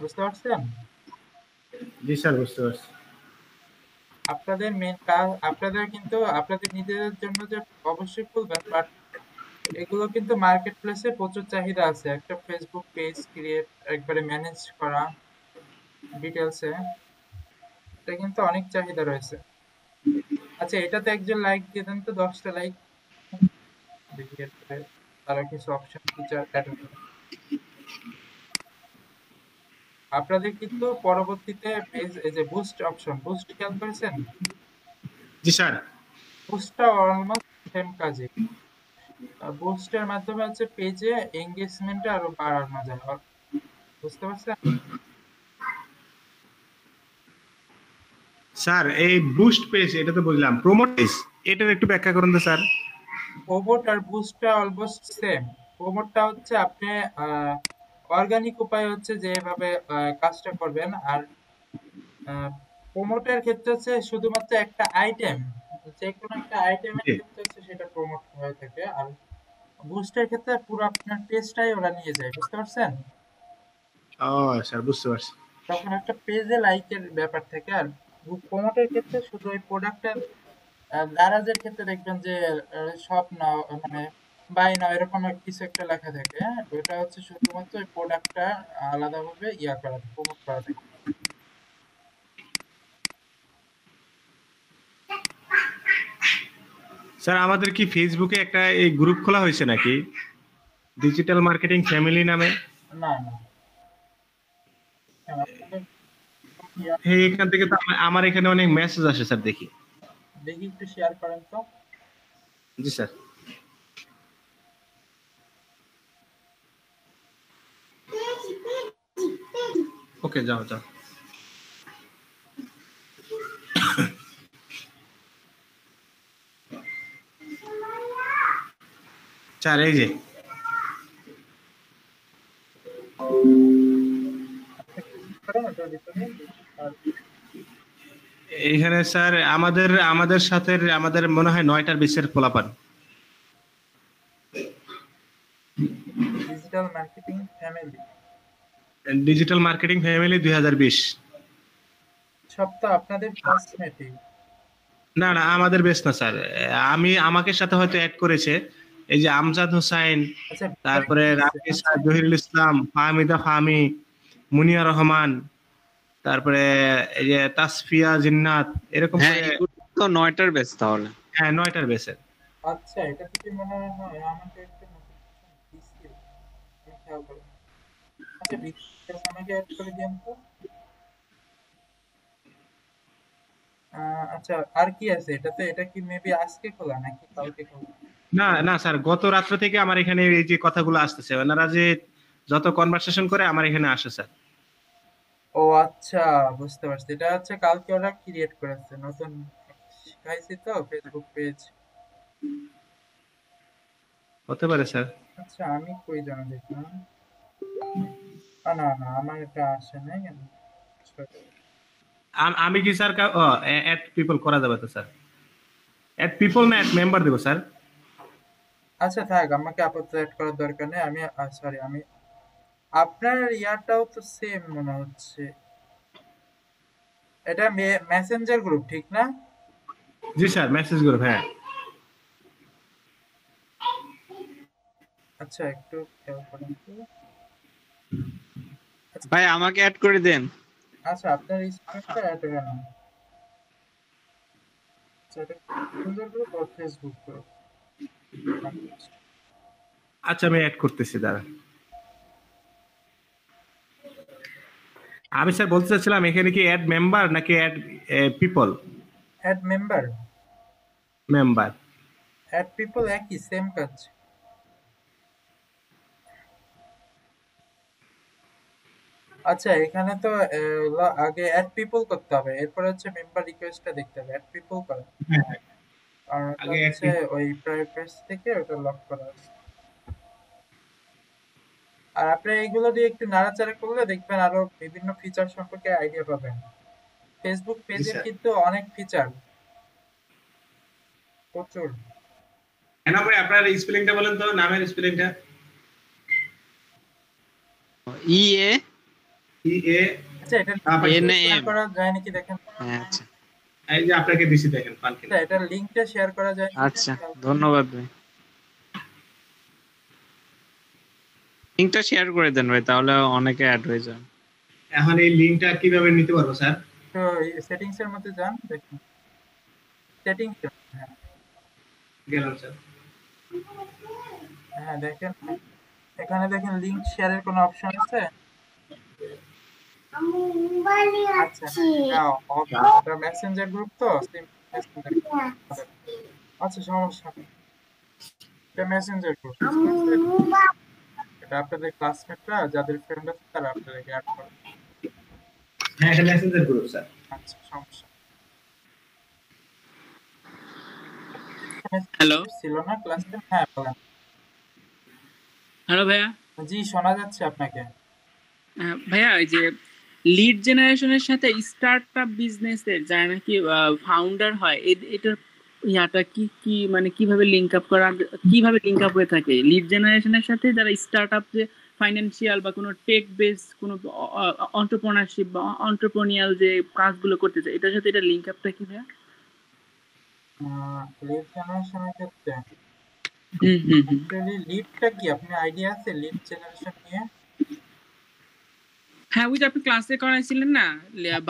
বুঝতে পারছেন? জি স্যার, বুঝতে পারছি। আপনাদের মেন কাজ, আপনাদের কিন্তু আপনাদের নিজেদের জন্য যে অবশ্যই খুলবেন, বাট এগুলো কিন্তু মার্কেট প্লেসে প্রচুর চাহিদা আছে। একটা ফেসবুক পেজ ক্রিয়েট একবারে ম্যানেজ করা ডিটেলসে, এটা কিন্তু অনেক চাহিদা রয়েছে। আচ্ছা, এটাতে একজন লাইক দিয়ে দেন তো, 10টা লাইক দেখি এরপরে তারা কিছু অপশন ফিচার অ্যাড হবে। আপনাদের কিন্তু পরবর্তীতে পেজ এই যে বুস্ট অপশন, বুস্ট খেয়াল করেছেন? জি স্যার। বুস্টটা অলমোস্ট সেম কাজে। বুস্টের মাধ্যমে হচ্ছে পেজে এঙ্গেজমেন্টটা আরো বাড়ানো যায়। বুঝতে পারছেন? স্যার এই বুস্ট পেজ এটা তো বুঝলাম, প্রমোট পেজ এটার একটু ব্যাখ্যা করুন তো স্যার। প্রোমোট আর বুস্টটা অলমোস্ট সেম। প্রোমোটটা হচ্ছে আপনি অর্গানিক উপায় হচ্ছে যেভাবে কাজটা করবেন, আর প্রোমোটের ক্ষেত্রে হচ্ছে শুধুমাত্র একটা আইটেম, যে কোনো একটা আইটেমের জি। ক্ষেত্রে হচ্ছে সেটা প্রোমোট হয়ে থাকে। আর বুস্টের ক্ষেত্রে পুরো আপনার পেজটাই ওরা নিয়ে যায়। বুঝতে পারছেন? ও স্যার, বুঝতে পারছি। তখন একটা পেজে লাইকের ব্যাপার থাকে। আর প্রোমোটের ক্ষেত্রে শুধু ওই প্রোডাক্টের দারাজের ক্ষেত্রে দেখবেন যে সব নাও মানে বাই নাও এরকম কিছু একটা লেখা থাকে। হ্যাঁ, ওটা হচ্ছে শুধুমাত্র ওই প্রোডাক্টটা আলাদাভাবে ইয়া করা থাকে, প্রমোট করা থাকে। স্যার আমাদের কি ফেসবুকে একটা এই গ্রুপ খোলা হয়েছে নাকি, ডিজিটাল মার্কেটিং ফ্যামিলি নামে? না না, কেন আপনাদের ইয়া, হ্যাঁ, এখান থেকে তো আমার এখানে অনেক মেসেজ আসে স্যার, দেখি। দেখি একটু শেয়ার করেন তো। জি স্যার। ওকে, যাও যাও। স্যার এই যে আপনি click করেন ওটার ভিতরে। আর এইখানে স্যার আমাদের আমাদের সাথে আমাদের মনে হয় 9টার বেশির পোলাপান। Digital marketing family digital marketing family 2020। সব তো আপনাদের ক্লাসমেটই। না না, আমাদের বেশ না স্যার। আমাকে সাথে হয়তো অ্যাড করেছে এই যে আমজাদ হোসাইন, আচ্ছা, ভিতরে তারপরে কি আছে? রাকেশ, আচ্ছা, জহিরুল ইসলাম, ফাহমিদা ফাহমি, মুনিয়া রহমান, তারপরে এই যে তাসফিয়া জিন্নাত, এরকম হ্যাঁ, করে। এগুলো তো 9টার ব্যাচ তাহলে। হ্যাঁ, 9টার বেসের। আচ্ছা, এটা থেকে মনে হয় আমাকে একটা নোটিফিকেশন দিছিল, আমি খেয়াল করি। আচ্ছা, বিকাশ আমাকে অ্যাড করে দিন তো। আচ্ছা, আর কি আছে এটাতে? এটা কি মেবি আজকে খোলা নাকি কালকে খোলা? না না স্যার, গত রাত্র থেকে আমার এখানে এই যে কথাগুলো আসতেছে, ওনারা যে যত কনভারসেশন করে আমার এখানে আসে স্যার। ও আচ্ছা, বুঝতে পারছি। এটা হচ্ছে কালকে ওরা ক্রিয়েট করেছে নতুন, শিখাইছি তো ফেসবুক পেজ। হতে পারে স্যার। আচ্ছা, আমি কই যেন দেখলাম। না না, আমার এটা আসে নাই। আমি কি স্যার অ্যাড পিপল করা যাবে তো স্যার? অ্যাড পিপল না অ্যাড মেম্বার দেবো স্যার? আচ্ছা থাক, আমাকে আপাতত অ্যাড করার দরকার নেই। আমি সরি, আমি আপনার ইয়াটাও তো সেম মনে হচ্ছে। এটা মেসেঞ্জার গ্রুপ ঠিক না? জি স্যার, মেসেজ গ্রুপ, হ্যাঁ। আচ্ছা, একটু খেয়াল করেন তো। আচ্ছা, ভাই আমাকে অ্যাড করে দেন। আচ্ছা, আপনার স্ক্রিনটা অ্যাড হয়ে না। আচ্ছা, এটা মেসেঞ্জার গ্রুপ আর ফেসবুক গ্রুপ। আচ্ছা, আমি অ্যাড করতেছি, দাঁড়া। আমি স্যার বলতে চাচ্ছিলাম এখানে কি অ্যাড মেম্বার নাকি add people? Add member, member. Add people একই, সেম কাজ। আচ্ছা, এখানে তো আগে অ্যাড পিপল করতে হবে, এরপর হচ্ছে মেম্বার রিকোয়েস্টটা দেখতে হবে। অ্যাড পিপল করা, আর ওটা আগে অ্যাড হচ্ছে ওই প্রাইভেট পেজ থেকে ওটা লক করা আছে। আর আপনি এইগুলো দিয়ে একটু নাড়াচাড়া করলে দেখবেন আরো বিভিন্ন ফিচার সম্পর্কে আইডিয়া পাবেন। ফেসবুক জি পেজের স্যার। কিন্তু অনেক ফিচার, প্রচুর। এনা ভাই আপনার স্পেলিংটা বলেন তো, নামের স্পেলিংটা। ইএ ই এ আচ্ছা এটা শেয়ার NAM। করা যায় নাকি দেখেন। আচ্ছা এই যে আপনাকে দিছি, দেখেন পান কিনা। আচ্ছা এটার লিংকটা শেয়ার করা যায় নাকি? আচ্ছা, ধন্যবাদ ভাই। লিংকটা শেয়ার করে দেন ভাই, তাহলে অনেকে অ্যাড হয়ে যাবে। এখন এই লিংকটা কিভাবে নিতে পারবো স্যার? তো সেটিংস এর মধ্যে যান, দেখুন সেটিংস। হ্যাঁ গেলাম স্যার। হ্যাঁ দেখেন, এখানে দেখেন লিংক শেয়ারের কোনো অপশন আছে? আচ্ছা এটা মেসেঞ্জার গ্রুপ তো, মেসেঞ্জার। আচ্ছা সমস্যা নেই, এটা মেসেঞ্জার গ্রুপ। এটা আপনাদের ক্লাসমেটরা যাদের ফ্রেন্ড আছে তারা আপনাদেরকে অ্যাড করে। হ্যাঁ এটা মেসেঞ্জার গ্রুপ স্যার। আচ্ছা সমস্যা হ্যালো ছিল না ক্লাসে। হ্যাঁ বলেন। হ্যালো ভাইয়া। জি শোনা যাচ্ছে আপনাকে। ভাইয়া ওই যে লিড জেনারেশনের সাথে স্টার্টআপ বিজনেসের যারা নাকি ফাউন্ডার হয় এটার ইয়াটা কি কি মানে কিভাবে লিংক আপ করা, কিভাবে লিংক আপ হয়ে থাকে লিড জেনারেশনের সাথে যারা স্টার্টআপ যে ফাইন্যান্সিয়াল বা কোনো টেক বেস কোনো এন্টারপ্রেনারশিপ বা এন্টারপ্রেনিয়াল যে কাজগুলো করতে চায় এটার সাথে এটা লিংক আপটা কি ভাইয়া? লিড জেনারেশনের ক্ষেত্রে হুম অ্যাকচুয়ালি লিডটা কি, আপনি আইডিয়া আছে লিড জেনারেশন নিয়ে? হ্যাঁ ওই যে আপনি ক্লাসে করাইছিলেন না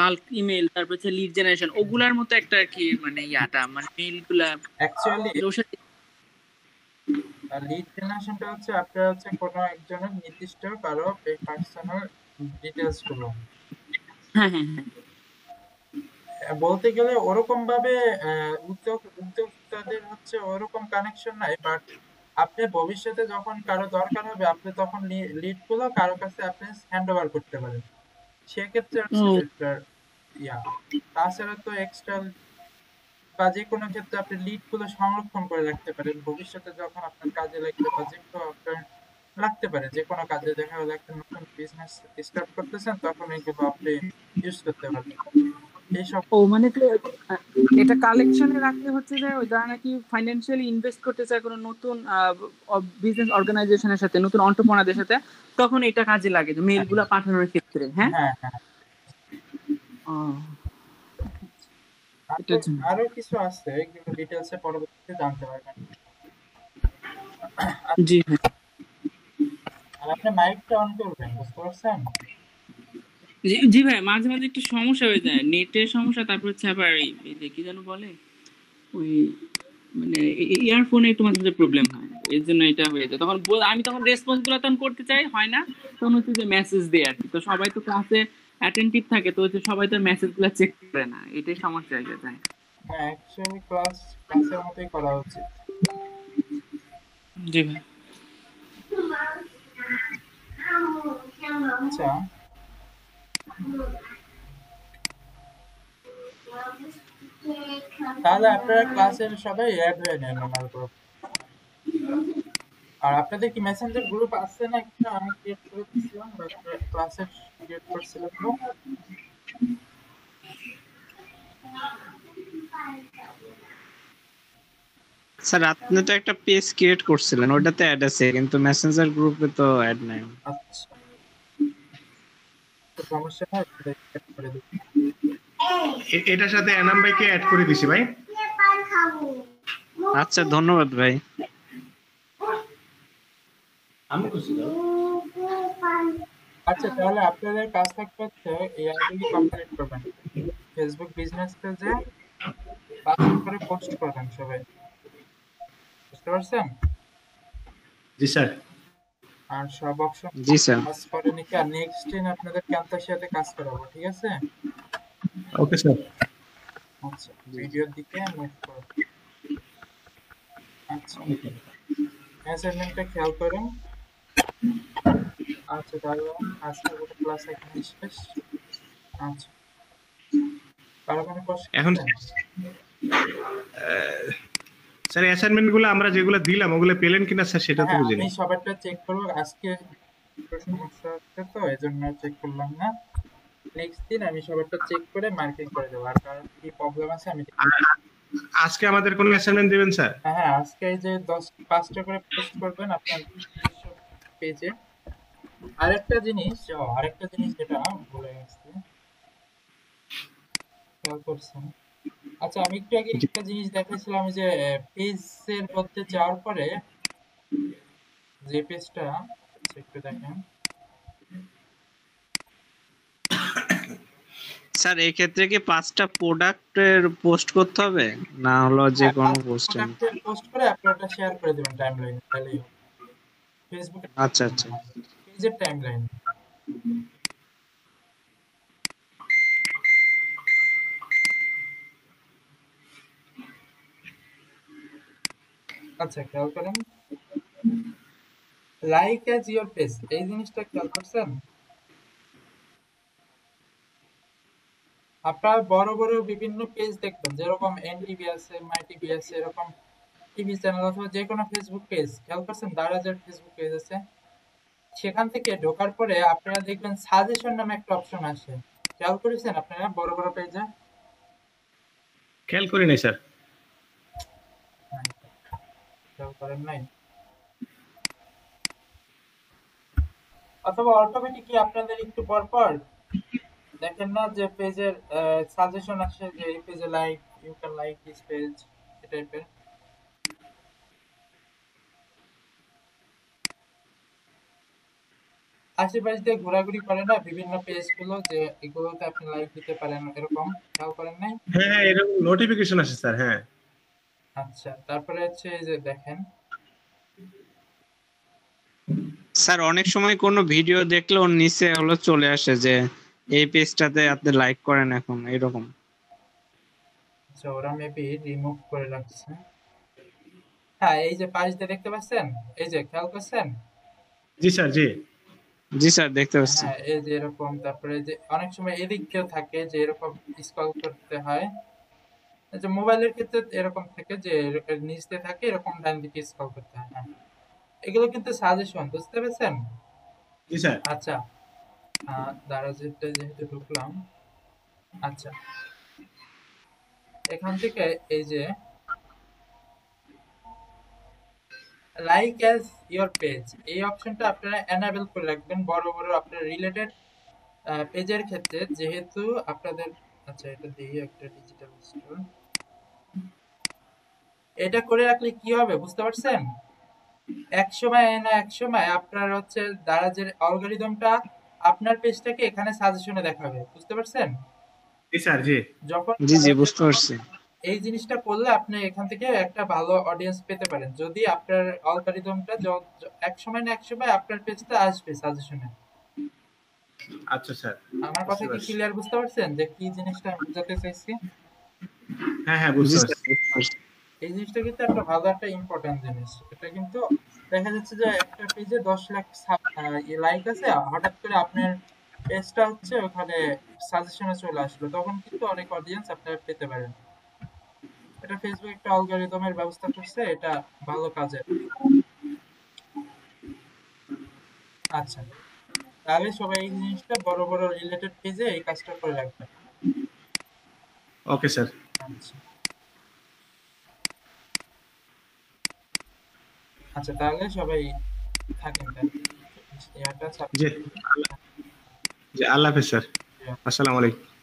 বাল্ক ইমেল, তারপর হচ্ছে লিড জেনারেশন, ওগুলার মতো একটা আর কি মানে ইয়াটা মানে মেইলগুলা অ্যাকচুয়ালি ওর সাথে। লিড জেনারেশনটা হচ্ছে আপনার হচ্ছে কোনো একজনের নির্দিষ্ট কারো পার্সোনাল ডিটেলস গুলো হ্যাঁ হ্যাঁ হ্যাঁ বলতে গেলে ওরকম ভাবে উদ্যোক্তাদের হচ্ছে ওরকম কানেকশন নাই, বাট আপনি ভবিষ্যতে যখন কারো দরকার হবে আপনি তখন লিড গুলো কারো কাছে আপনি হ্যান্ড ওভার করতে পারেন, সেক্ষেত্রে হচ্ছে ও আপনার ইয়া। তাছাড়া তো এক্সট্রা বা যে কোনো ক্ষেত্রে আপনি লিড গুলো সংরক্ষণ করে রাখতে পারেন, ভবিষ্যতে যখন আপনার কাজে লাগবে বা যে কোনো আপনার লাগতে পারে, যে কোনো কাজে দেখা গেলো একটা নতুন বিজনেস স্টার্ট করতেছেন তখন এগুলো আপনি ইউজ করতে পারবেন এইসব। ও মানে তো এটা কালেকশনে রাখতে হচ্ছে যে ওই যারা নাকি ফাইন্যান্সিয়ালি ইনভেস্ট করতে চায় কোনো নতুন বিজনেস অর্গানাইজেশনের সাথে, নতুন এন্টারপ্রেনারদের সাথে, তখন এটা কাজে লাগে যে মেইলগুলো পাঠানোর ক্ষেত্রে। হ্যাঁ হ্যাঁ হ্যাঁ ও তারপর আরো কিছু আছে, এগুলো ডিটেলসে পরবর্তীতে জানতে পারবেন। জি হ্যাঁ আর আপনি মাইকটা অন করবেন, বুঝতে পারছেন? জি জি ভাই, মাঝে মাঝে একটু সমস্যা হয়ে যায়, নেটের সমস্যা, তারপর হচ্ছে আবার এই যে কি যেন বলে ওই মানে ইয়ারফোনে একটু মাঝে মাঝে প্রবলেম হয়, এর জন্য এটা হয়ে যায়। তখন আমি তখন রেসপন্স গুলো তখন করতে চাই, হয় না, তখন হচ্ছে যে মেসেজ দেয় আর কি। তো সবাই তো ক্লাসে অ্যাটেন্টিভ থাকে, তো হচ্ছে সবাই তো মেসেজ গুলো চেক করে না, এটাই সমস্যা হয়ে যায়। হ্যাঁ অ্যাকচুয়ালি ক্লাসের মতোই করা উচিত। জি ভাই। আচ্ছা তাহলে আপনারা ক্লাসের সবাই অ্যাড হয়ে নেন আমার গ্রুপ। আর আপনাদের কি মেসেঞ্জার গ্রুপ আছে না? একটা আমি ক্রিয়েট করে দিয়েছিলাম, ক্লাসের ক্রিয়েট করছিলাম তো। স্যার আপনি তো একটা পেজ ক্রিয়েট করছিলেন, ওটাতে অ্যাড আছে, কিন্তু মেসেঞ্জার গ্রুপে তো অ্যাড নাই। আচ্ছা তো সমস্যা নেই, ক্রিয়েট করে দিচ্ছি। এটার সাথে এনাম ভাইকে অ্যাড করে দিছি ভাই। আচ্ছা ধন্যবাদ ভাই। আমি খুশি দাও। আচ্ছা তাহলে আপনাদের কাজ থাকবে হচ্ছে এই আইডি কমপ্লিট করবেন, ফেসবুক বিজনেস পেজে পাসওয়ার্ড করে পোস্ট করবেন সবাই, বুঝতে পারছেন? জি স্যার। আর সব অপশন জি স্যার। কাজ করে নিকে আর নেক্সট দিন আপনাদের ক্যাম্পাসের সাথে কাজ করাবো, ঠিক আছে? Okay sir. আচ্ছা ভিডিওর দিকে মুভ করো। আচ্ছা অ্যাসাইনমেন্টটা খেয়াল করেন। আচ্ছা তাহলে আজকের ক্লাস এখানে শেষ। আচ্ছা কারো কোনো প্রশ্ন এখন আছে? স্যার অ্যাসাইনমেন্ট গুলো আমরা যেগুলো দিলাম ওগুলো পেলেন কিনা স্যার সেটা তো হ্যাঁ বুঝিনি। আমি সবারটা চেক করবো, আজকে একটু সমস্যা হচ্ছে তো এজন্য চেক করলাম না, নেক্সট দিন আমি সবারটা চেক করে মার্কিং করে দেবো, আর কারণ কি প্রবলেম আছে আমি আজকে আমাদের কোনো অ্যাসাইনমেন্ট দিবেন স্যার? হ্যাঁ, আজকে এই যে 5টা করে পোস্ট করবেন আপনার নিজস্ব পেজে। আরেকটা জিনিস যেটা বলে গেছি, খেয়াল করছেন? আচ্ছা, আমি একটু আগে একটা জিনিস দেখাইছিলাম যে পেজের মধ্যে যাওয়ার পরে যে পেজটা, একটু দেখেন। স্যার এই ক্ষেত্রে কি 5টা প্রোডাক্টের পোস্ট করতে হবে, না হলো যে হ্যাঁ, কোনো পোস্ট? প্রোডাক্টের পোস্ট করে আপনি ওটা শেয়ার করে দেবেন টাইমলাইনে, তাহলেই হবে। ফেসবুকে আচ্ছা আচ্ছা। পেজের টাইমলাইন। আচ্ছা, খেয়াল করেন, লাইক অ্যাজ ইওর পেজ, এই জিনিসটা খেয়াল করছেন? আপনার বড় বড় বিভিন্ন পেজ দেখবেন, যেরকম এনটিভি আছে, মাই টিভি আছে, এরকম টিভি চ্যানেল অথবা যে কোনো ফেসবুক পেজ, খেয়াল করছেন দারাজের ফেসবুক পেজ আছে, সেখান থেকে ঢোকার পরে আপনারা দেখবেন সাজেশন নামে একটা অপশন আসে। খেয়াল করেছেন আপনারা বড় বড় পেজে? খেয়াল করি নাই স্যার। খেয়াল করেন নাই? অথবা অটোমেটিকলি আপনাদের একটু পর পর দেখেন না যে পেজের সাজেশন আসে, যে এই পেজে like, you can like this page, এই টাইপের। আশেপাশ দিয়ে ঘোরাঘুরি করে না বিভিন্ন পেজ গুলো, যে এগুলোতে আপনি লাইক দিতে পারেন, এরকম খেয়াল করেন নাই? হ্যাঁ হ্যাঁ, এরকম নোটিফিকেশন আসে স্যার। হ্যাঁ আচ্ছা, তারপরে হচ্ছে এই যে দেখেন, স্যার অনেক সময় কোনো ভিডিও দেখলে ওর নিচে হলো চলে আসে যে এই পেজটাতে আপনি লাইক করেন এখন, এরকম। আচ্ছা, ওরা মেবি রিমুভ করে রাখছে। হ্যাঁ, এই যে পাশ দিয়ে দেখতে পাচ্ছেন, এই যে খেয়াল করছেন? জি স্যার। জি জি স্যার, দেখতে পাচ্ছি। হ্যাঁ, এই যে এরকম, তারপরে যে অনেক সময় এদিক দিয়েও থাকে যে এরকম স্ক্রল করতে হয়, এই যে মোবাইলের ক্ষেত্রে এরকম থাকে যে এর নিচ দিয়ে থাকে, এরকম ডান দিকে স্ক্রল করতে হয়। হ্যাঁ, এগুলো কিন্তু সাজেশন, বুঝতে পেরেছেন? জি স্যার। আচ্ছা, দারাজেরটা যেহেতু ঢুকলাম, আচ্ছা, এখান থেকে এই যে লাইক অ্যাজ ইওর পেজ, এই অপশনটা আপনারা এনাবেল করে রাখবেন বড় বড় আপনার রিলেটেড পেজের ক্ষেত্রে, যেহেতু আপনাদের। আচ্ছা, এটা দিয়ে একটা ডিজিটাল স্টোর, এটা করে রাখলে কি হবে বুঝতে পারছেন? এক সময় আপনার হচ্ছে দারাজের অ্যালগরিদমটা আপনার পেজটাকে এখানে সাজেশনে দেখাবে, বুঝতে পারছেন? জি স্যার। জি যখন জি জি, বুঝতে পারছি। এই জিনিসটা করলে আপনি এখান থেকে একটা ভালো অডিয়েন্স পেতে পারেন, যদি আপনার অ্যালগরিদমটা এক সময় না এক সময় আপনার পেজটা আসবে সাজেশনে। আচ্ছা স্যার। আমার কথা কি ক্লিয়ার বুঝতে পারছেন যে কি জিনিসটা আমি বোঝাতে চাইছি? হ্যাঁ হ্যাঁ, বুঝতে জি স্যার, পারছি। বুঝতে পারছি। এই জিনিসটা কিন্তু একটা ভালো একটা ইম্পর্টেন্ট জিনিস। এটা কিন্তু দেখা যাচ্ছে যে একটা পেজে 10 লাখ লাইক আছে, হঠাৎ করে আপনার পেজটা হচ্ছে ওখানে সাজেশনে চলে আসলো, তখন কিন্তু অনেক অডিয়েন্স আপনারা পেতে পারেন। এটা ফেসবুক একটা অ্যালগরিদমের ব্যবস্থা করছে, এটা ভালো কাজের। আচ্ছা, তাহলে সবাই এই জিনিসটা বড় বড় রিলেটেড পেজে এই কাজটা করে রাখবেন। Okay sir. আচ্ছা আচ্ছা, তাহলে সবাই থাকেন তাহলে। ইয়াটা জি জি, আল্লাহ হাফেজ স্যার। আসসালামু আলাইকুম।